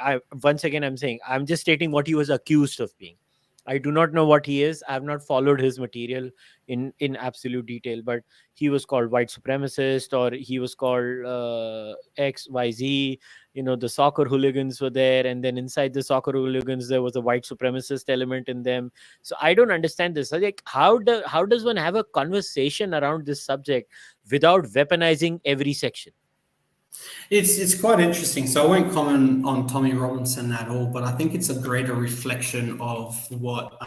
Speaker 1: once again I'm saying, I'm just stating what he was accused of being. I do not know what he is. I have not followed his material in absolute detail, but he was called white supremacist, or he was called XYZ. The soccer hooligans were there, and then inside the soccer hooligans there was a white supremacist element in them. So I don't understand this. Like, how does one have a conversation around this subject without weaponizing every section?
Speaker 2: It's quite interesting. So I won't comment on Tommy Robinson at all, but I think it's a greater reflection of what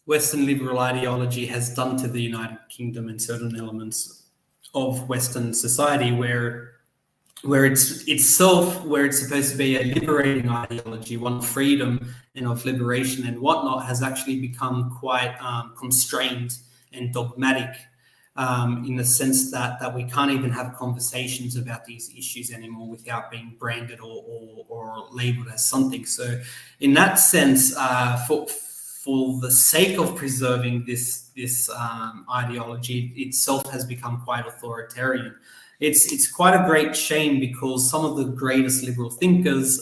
Speaker 2: Western liberal ideology has done to the United Kingdom and certain elements of Western society, where it's itself, where it's supposed to be a liberating ideology, one of freedom and of liberation and whatnot, has actually become quite constrained and dogmatic, in the sense that we can't even have conversations about these issues anymore without being branded or labeled as something. So in that sense, for the sake of preserving this ideology, itself has become quite authoritarian. It's quite a great shame, because some of the greatest liberal thinkers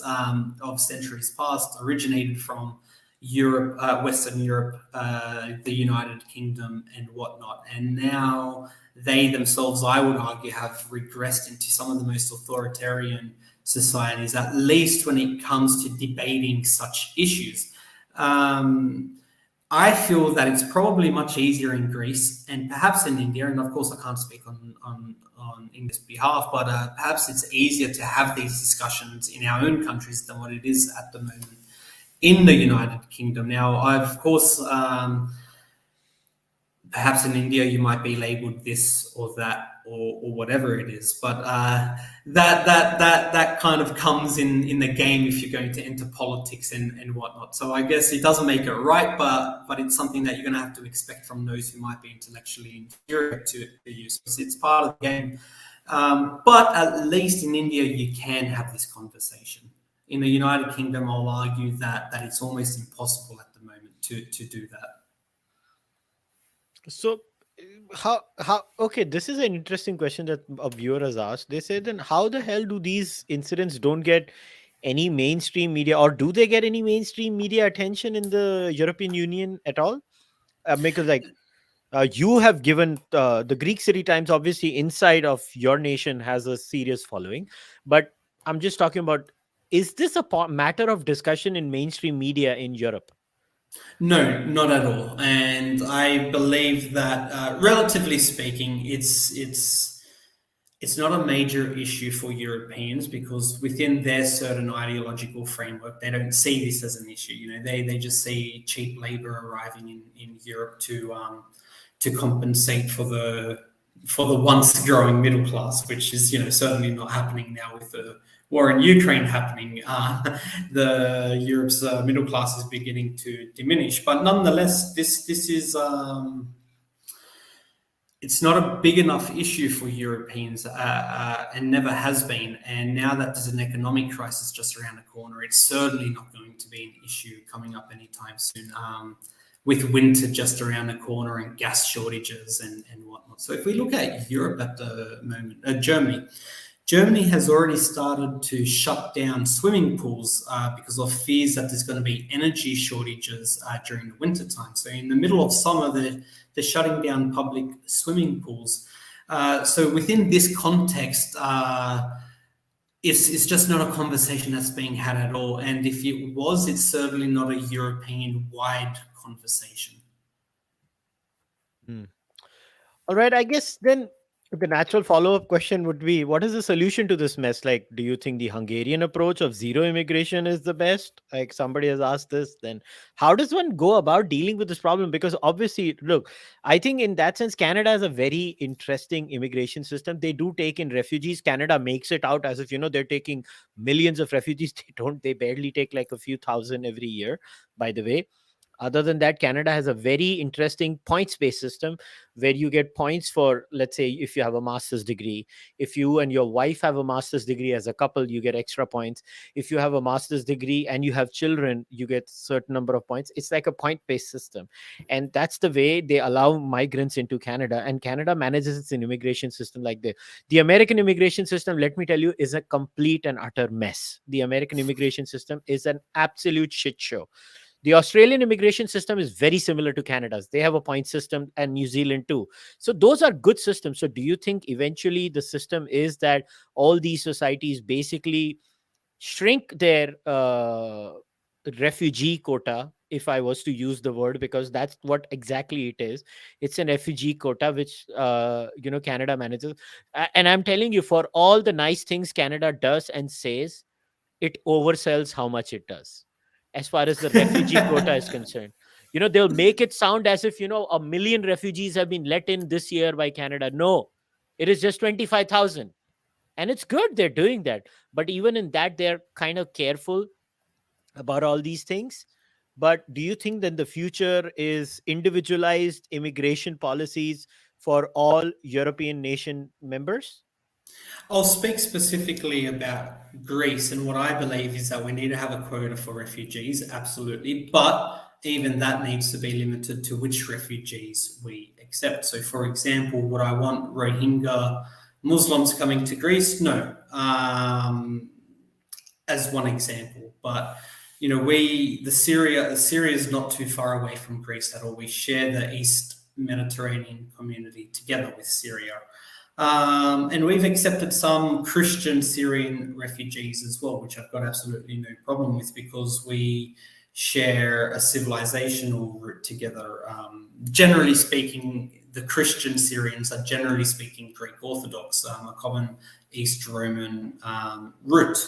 Speaker 2: of centuries past originated from Europe, Western Europe, the United Kingdom, and whatnot. And now they themselves, I would argue, have regressed into some of the most authoritarian societies, at least when it comes to debating such issues. I feel that it's probably much easier in Greece and perhaps in India, and of course I can't speak on India's behalf, but perhaps it's easier to have these discussions in our own countries than what it is at the moment in the United Kingdom. Now, of course, perhaps in India you might be labeled this or that or whatever it is. But that kind of comes in the game if you're going to enter politics and whatnot. So I guess it doesn't make it right, but it's something that you're going to have to expect from those who might be intellectually inferior to you. So it's part of the game. But at least in India you can have this conversation. In the United Kingdom, I'll argue that it's almost impossible at the moment to do that.
Speaker 1: So, how okay, this is an interesting question that a viewer has asked. They said, then how the hell do these incidents don't get any mainstream media, or do they get any mainstream media attention in the European Union at all? Because like you have given the Greek City Times, obviously inside of your nation has a serious following, but I'm just talking about, is this a matter of discussion in mainstream media in Europe?
Speaker 2: No, not at all. And I believe that, relatively speaking, it's not a major issue for Europeans because within their certain ideological framework, they don't see this as an issue. They just see cheap labor arriving in Europe to compensate for the once growing middle class, which is certainly not happening now with the war in Ukraine happening. The Europe's middle class is beginning to diminish, but nonetheless, this is. It's not a big enough issue for Europeans, and never has been. And now that there's an economic crisis just around the corner, it's certainly not going to be an issue coming up anytime soon. With winter just around the corner and gas shortages and whatnot. So if we look at Europe at the moment, Germany has already started to shut down swimming pools because of fears that there's going to be energy shortages during the winter time. So in the middle of summer, they're shutting down public swimming pools. So within this context, it's just not a conversation that's being had at all. And if it was, it's certainly not a European-wide conversation.
Speaker 1: Hmm. All right, I guess then the natural follow-up question would be, what is the solution to this mess? Like, do you think the Hungarian approach of zero immigration is the best? Like somebody has asked this, then how does one go about dealing with this problem? Because obviously, look, I think in that sense, Canada has a very interesting immigration system. They do take in refugees. Canada makes it out as if, they're taking millions of refugees. They barely take like a few thousand every year, by the way. Other than that, Canada has a very interesting points based system where you get points for, let's say, if you have a master's degree. If you and your wife have a master's degree as a couple, you get extra points. If you have a master's degree and you have children, you get certain number of points. It's like a point based system, and that's the way they allow migrants into Canada. And Canada manages its immigration system like the American immigration system, let me tell you, is a complete and utter mess. The American immigration system is an absolute shit show. The Australian immigration system is very similar to Canada's. They have a point system, and New Zealand too. So those are good systems. So do you think eventually the system is that all these societies basically shrink their refugee quota, if I was to use the word, because that's what exactly it is. It's an refugee quota which Canada manages. And I'm telling you, for all the nice things Canada does and says, it oversells how much it does as far as the refugee quota is concerned. They'll make it sound as if, 1 million refugees have been let in this year by Canada. No, it is just 25,000. And it's good they're doing that. But even in that, they're kind of careful about all these things. But do you think that the future is individualized immigration policies for all European nation members?
Speaker 2: I'll speak specifically about Greece, and what I believe is that we need to have a quota for refugees, absolutely, but even that needs to be limited to which refugees we accept. So, for example, would I want Rohingya Muslims coming to Greece? No, as one example. But Syria is not too far away from Greece at all. We share the East Mediterranean community together with Syria. And we've accepted some Christian Syrian refugees as well, which I've got absolutely no problem with because we share a civilizational root together. Generally speaking, the Christian Syrians are generally speaking Greek Orthodox, a common East Roman root.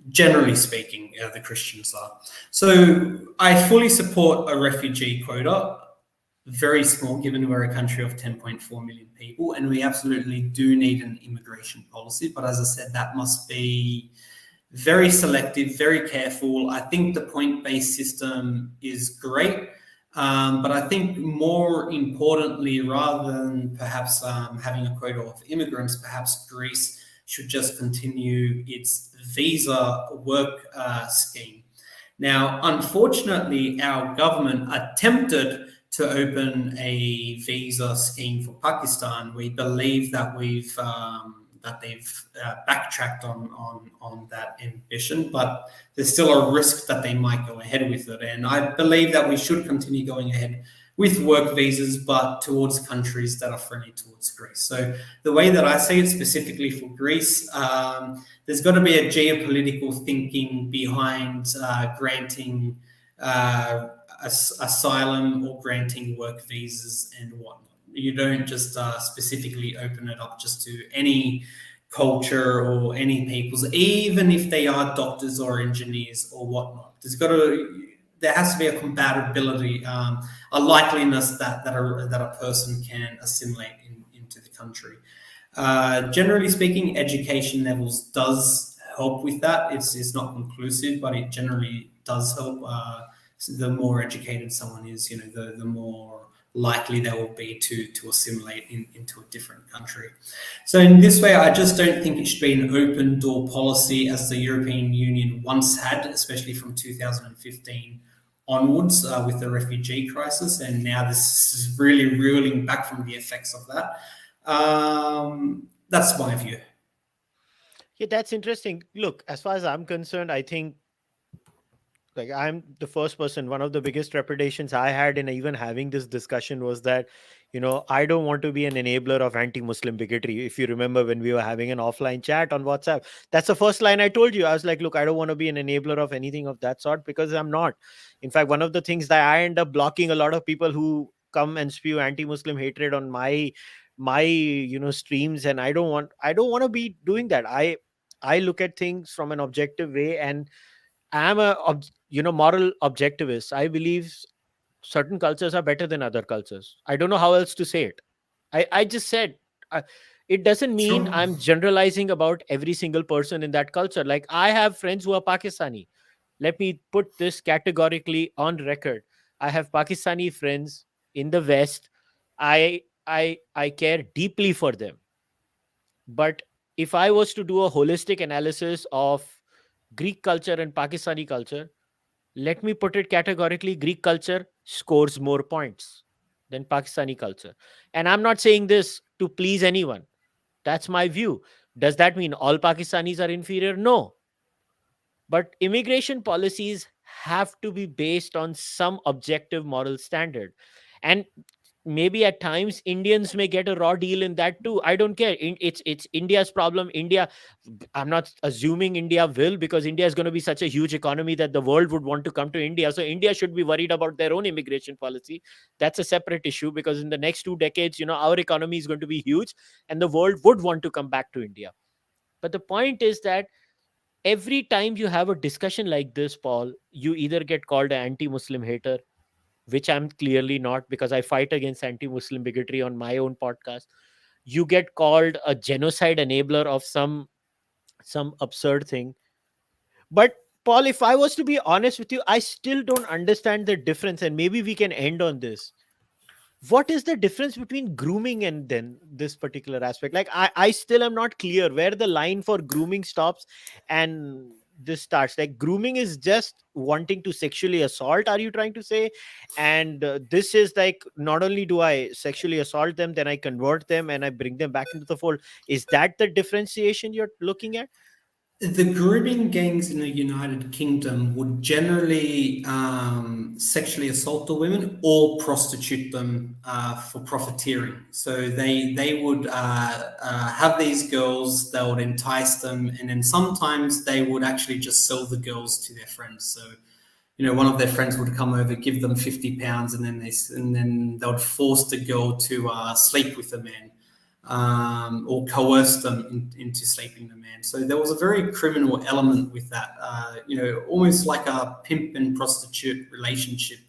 Speaker 2: Generally speaking, the Christians are. So I fully support a refugee quota. very small, given we're a country of 10.4 million people, and we absolutely do need an immigration policy. But as I said, that must be very selective, very careful. I think the point-based system is great, but I think more importantly, rather than perhaps having a quota of immigrants, perhaps Greece should just continue its visa work scheme. Now, unfortunately, our government attempted to open a visa scheme for Pakistan. We believe that they've backtracked on that ambition, but there's still a risk that they might go ahead with it. And I believe that we should continue going ahead with work visas, but towards countries that are friendly towards Greece. So the way that I see it specifically for Greece, there's got to be a geopolitical thinking behind granting asylum or granting work visas and whatnot. You don't just specifically open it up just to any culture or any peoples, even if they are doctors or engineers or whatnot. There has to be a compatibility, a likeliness that a person can assimilate into the country. Generally speaking, education levels does help with that. It's not conclusive, but it generally does help. So the more educated someone is, the more likely they will be to assimilate into a different country. So in this way, I just don't think it should be an open door policy as the European Union once had, especially from 2015 onwards with the refugee crisis. And now this is really reeling back from the effects of that. That's my view.
Speaker 1: Yeah, that's interesting. Look, as far as I'm concerned, I think like I'm the first person. One of the biggest reputations I had in even having this discussion was that, I don't want to be an enabler of anti-Muslim bigotry. If you remember when we were having an offline chat on WhatsApp, that's the first line I told you. I was like, look, I don't want to be an enabler of anything of that sort because I'm not. In fact, one of the things that I end up blocking a lot of people who come and spew anti-Muslim hatred on my streams, and I don't want to be doing that. I look at things from an objective way, and I'm moral objectivist. I believe certain cultures are better than other cultures. I don't know how else to say it. I just said uh, it doesn't mean
Speaker 2: Sure.
Speaker 1: I'm generalizing about every single person in that culture. Like I have friends who are Pakistani. Let me put this categorically on record. I have Pakistani friends in the West. I care deeply for them. But if I was to do a holistic analysis of Greek culture and Pakistani culture, let me put it categorically, Greek culture scores more points than Pakistani culture. And I'm not saying this to please anyone. That's my view. Does that mean all Pakistanis are inferior? No. But immigration policies have to be based on some objective moral standard. And maybe at times Indians may get a raw deal in that too. I don't care. It's India's problem. I'm not assuming India will, because India is going to be such a huge economy that the world would want to come to India. So India should be worried about their own immigration policy. That's a separate issue, because in the next 2 decades, our economy is going to be huge and the world would want to come back to India. But the point is that every time you have a discussion like this, Paul, you either get called an anti-Muslim hater, which I'm clearly not, because I fight against anti-Muslim bigotry on my own podcast. You get called a genocide enabler of some absurd thing. But Paul, if I was to be honest with you, I still don't understand the difference, and maybe we can end on this. What is the difference between grooming and then this particular aspect? Like I still am not clear where the line for grooming stops and this starts. Like grooming is just wanting to sexually assault, are you trying to say? And this is like, not only do I sexually assault them, then I convert them and I bring them back into the fold. Is that the differentiation you're looking at?
Speaker 2: The grooming gangs in the United Kingdom would generally sexually assault the women or prostitute them for profiteering. So they would have these girls, they would entice them, and then sometimes they would actually just sell the girls to their friends. So one of their friends would come over, give them £50, and then they would force the girl to sleep with the man, or coerce them into sleeping the man. So there was a very criminal element with that, almost like a pimp and prostitute relationship.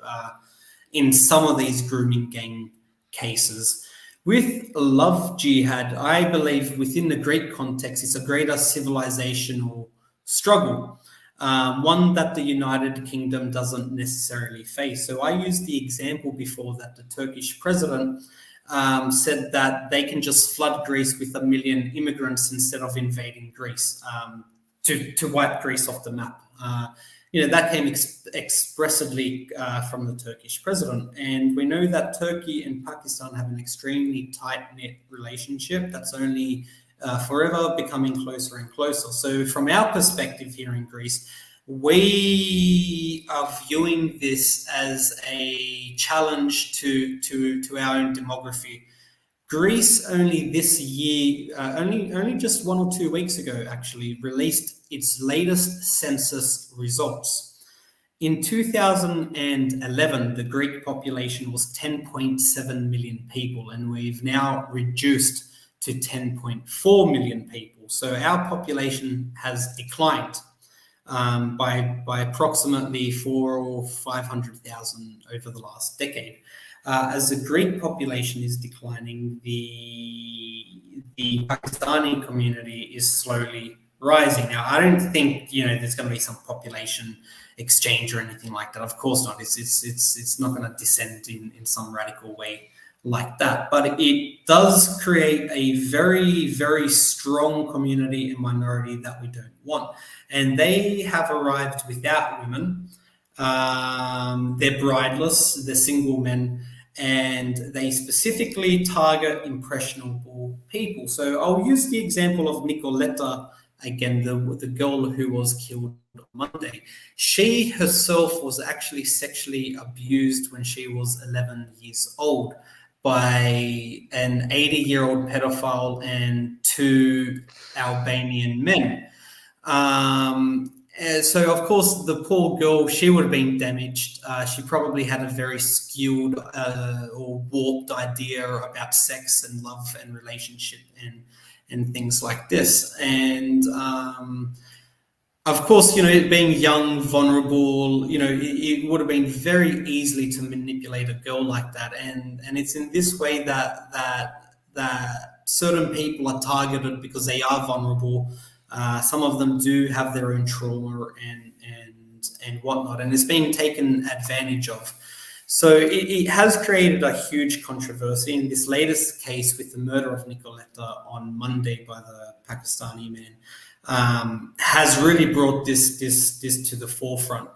Speaker 2: in some of these grooming gang cases. With love jihad, I believe within the Greek context, it's a greater civilizational struggle, one that the United Kingdom doesn't necessarily face. So I used the example before that the Turkish president said that they can just flood Greece with 1 million immigrants instead of invading Greece, to wipe Greece off the map. That came expressively from the Turkish president. And we know that Turkey and Pakistan have an extremely tight-knit relationship that's only forever becoming closer and closer. So from our perspective here in Greece, we are viewing this as a challenge to our own demography. Greece only this year, only just 1 or 2 weeks ago, actually released its latest census results. In 2011, the Greek population was 10.7 million people, and we've now reduced to 10.4 million people. So our population has declined by approximately 400,000 or 500,000 over the last decade. As the Greek population is declining, the Pakistani community is slowly rising. Now, I don't think there's going to be some population exchange or anything like that. Of course not. It's not going to descend in some radical way like that. But it does create a very, very strong community and minority that we don't want. And they have arrived without women. They're brideless, they're single men, and they specifically target impressionable people. So I'll use the example of Nicoletta again, the girl who was killed on Monday. She herself was actually sexually abused when she was 11 years old by an 80-year-old pedophile and 2 Albanian men. So, of course, the poor girl, she would have been damaged. She probably had a very skewed or warped idea about sex and love and relationship and things like this. And, of course, being young, vulnerable, it would have been very easily to manipulate a girl like that. And it's in this way that certain people are targeted because they are vulnerable. Some of them do have their own trauma and whatnot, and it's being taken advantage of. So it has created a huge controversy in this latest case with the murder of Nicoletta on Monday by the Pakistani man. Has really brought this to the forefront.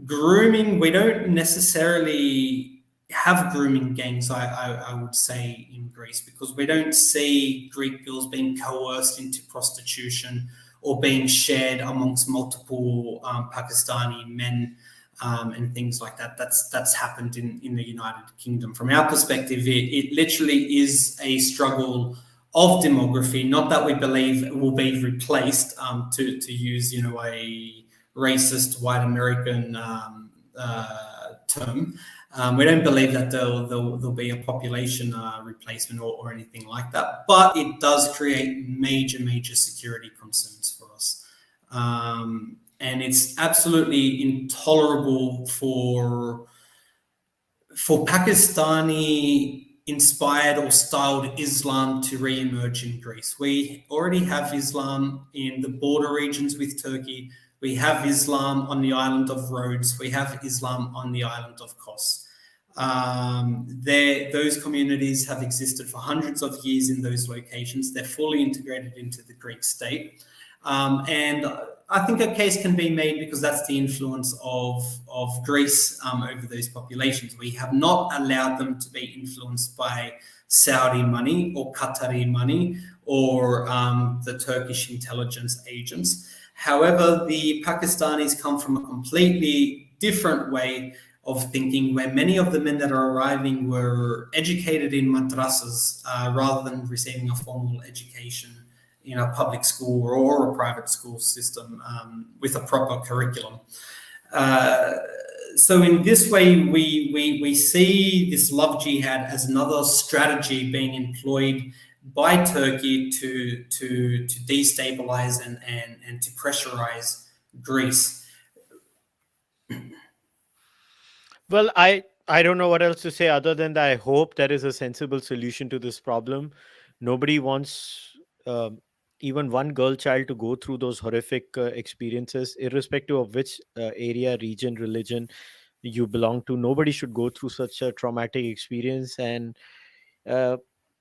Speaker 2: Grooming, we don't necessarily have grooming gangs, I would say, in Greece, because we don't see Greek girls being coerced into prostitution or being shared amongst multiple Pakistani men and things like that. That's happened in the United Kingdom. From our perspective, it literally is a struggle of demography, not that we believe it will be replaced, to use a racist white American term. We don't believe that there'll be a population replacement or anything like that, but it does create major security concerns for us. And it's absolutely intolerable for Pakistani inspired or styled Islam to re-emerge in Greece. We already have Islam in the border regions with Turkey. We have Islam on the island of Rhodes. We have Islam on the island of Kos. Those communities have existed for hundreds of years in those locations. They're fully integrated into the Greek state. And I think a case can be made because that's the influence of Greece over those populations. We have not allowed them to be influenced by Saudi money or Qatari money or the Turkish intelligence agents. However, the Pakistanis come from a completely different way of thinking, where many of the men that are arriving were educated in madrasas rather than receiving a formal education in a public school or a private school system with a proper curriculum. So in this way, we see this love jihad as another strategy being employed by Turkey to destabilize and to pressurize Greece.
Speaker 1: Well, I I don't know what else to say other than that. I hope there is a sensible solution to this problem. Nobody wants um, even one girl child to go through those horrific experiences, irrespective of which area, region, religion you belong to. Nobody should go through such a traumatic experience. And uh,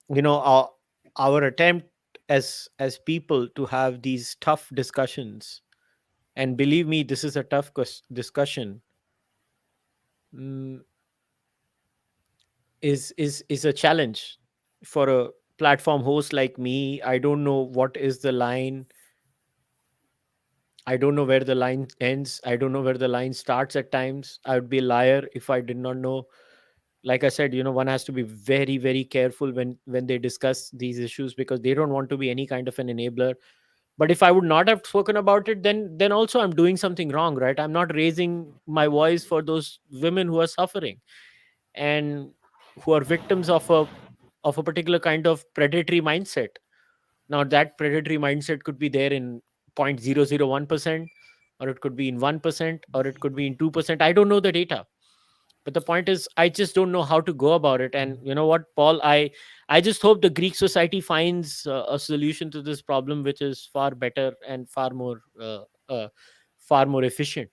Speaker 1: you know, our attempt as people to have these tough discussions, and believe me, this is a tough discussion. mm, is a challenge for a platform host like me. I don't know what is the line. I don't know where the line ends. I don't know where the line starts at times. I would be a liar if I did not know. Like I said, one has to be very, very careful when they discuss these issues, because they don't want to be any kind of an enabler. But if I would not have spoken about it, then also I'm doing something wrong, right? I'm not raising my voice for those women who are suffering and who are victims of a particular kind of predatory mindset. Now, that predatory mindset could be there in 0.001%, or it could be in 1%, or it could be in 2%. I don't know the data. But the point is, I just don't know how to go about it. And you know what, Paul, I just hope the Greek society finds a solution to this problem, which is far better and uh, far more efficient.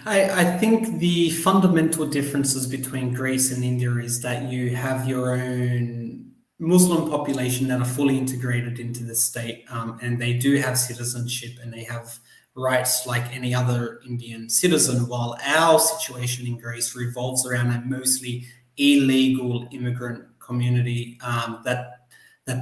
Speaker 2: I think the fundamental differences between Greece and India is that you have your own Muslim population that are fully integrated into the state, and they do have citizenship and they have rights like any other Indian citizen, while our situation in Greece revolves around a mostly illegal immigrant community that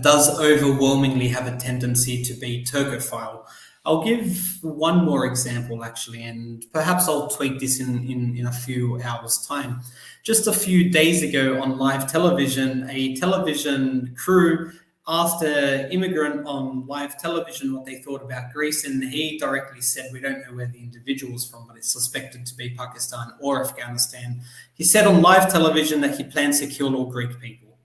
Speaker 2: does overwhelmingly have a tendency to be Turkophile. I'll give one more example actually, and perhaps I'll tweak this in a few hours' time. Just a few days ago on live television, a television crew asked an immigrant on live television what they thought about Greece, and he directly said, "We don't know where the individual is from, but it's suspected to be Pakistan or Afghanistan." He said on live television that he plans to kill all Greek people.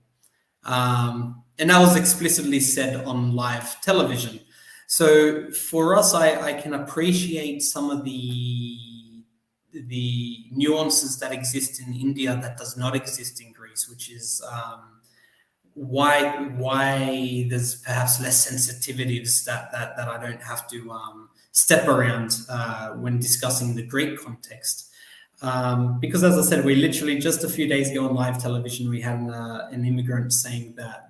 Speaker 2: And that was explicitly said on live television. So for us, I can appreciate some of the nuances that exist in India that does not exist in Greece, which is why there's perhaps less sensitivities that I don't have to step around when discussing the Greek context. Because as I said, we literally just a few days ago on live television, we had an immigrant saying that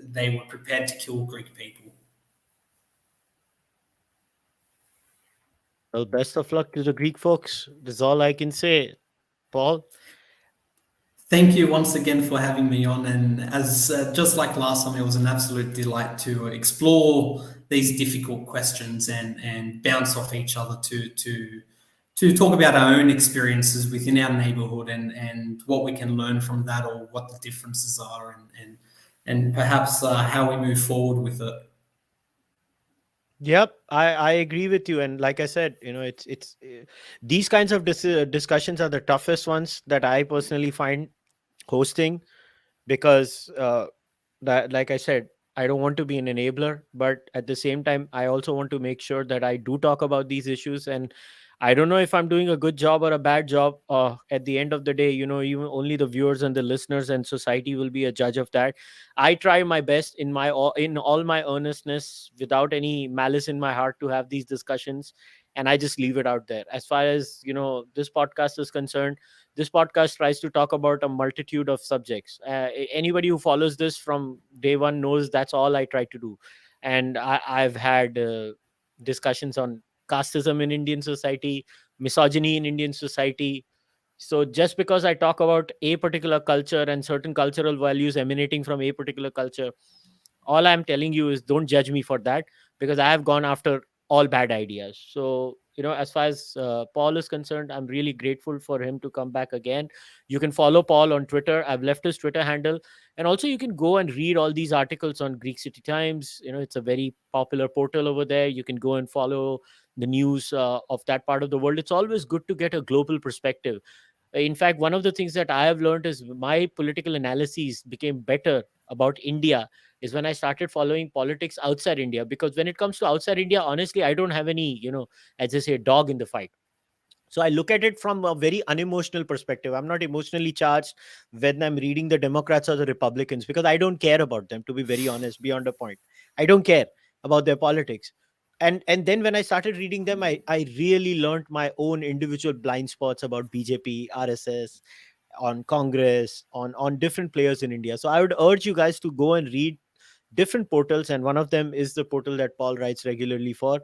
Speaker 2: they were prepared to kill Greek people.
Speaker 1: Well, best of luck to the Greek folks. That's all I can say, Paul.
Speaker 2: Thank you once again for having me on. And as just like last time, it was an absolute delight to explore these difficult questions and bounce off each other to talk about our own experiences within our neighborhood and what we can learn from that or what the differences are and perhaps how we move forward with it.
Speaker 1: Yep, I agree with you. And like I said, it's these kinds of discussions are the toughest ones that I personally find hosting, because that, like I said, I don't want to be an enabler, but at the same time I also want to make sure that I do talk about these issues. And I don't know if I'm doing a good job or a bad job. At the end of the day, even only the viewers and the listeners and society will be a judge of that. I try my best in all my earnestness, without any malice in my heart, to have these discussions, and I just leave it out there. As far as this podcast is concerned, this podcast tries to talk about a multitude of subjects. Anybody who follows this from day one knows that's all I try to do. And I've had discussions on casteism in Indian society, misogyny in Indian society. So just because I talk about a particular culture and certain cultural values emanating from a particular culture, all I'm telling you is don't judge me for that, because I have gone after all bad ideas. So as far as Paul is concerned, I'm really grateful for him to come back again. You can follow Paul on Twitter. I've left his Twitter handle. And also you can go and read all these articles on Greek City Times. It's a very popular portal over there. You can go and follow the news of that part of the world. It's always good to get a global perspective. In fact, one of the things that I have learned is my political analyses became better about India is when I started following politics outside India. Because when it comes to outside India, honestly, I don't have any, as I say, dog in the fight. So I look at it from a very unemotional perspective. I'm not emotionally charged when I'm reading the Democrats or the Republicans, because I don't care about them, to be very honest, beyond a point. I don't care about their politics. And then when I started reading them, I really learned my own individual blind spots about BJP, RSS, on Congress, on different players in India. So I would urge you guys to go and read different portals, and one of them is the portal that Paul writes regularly for.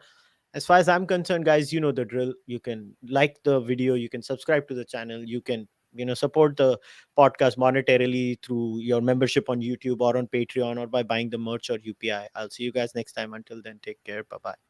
Speaker 1: As far as I'm concerned, guys, you know the drill. You can like the video, you can subscribe to the channel, you can, support the podcast monetarily through your membership on YouTube or on Patreon, or by buying the merch or UPI. I'll see you guys next time. Until then, take care. Bye bye.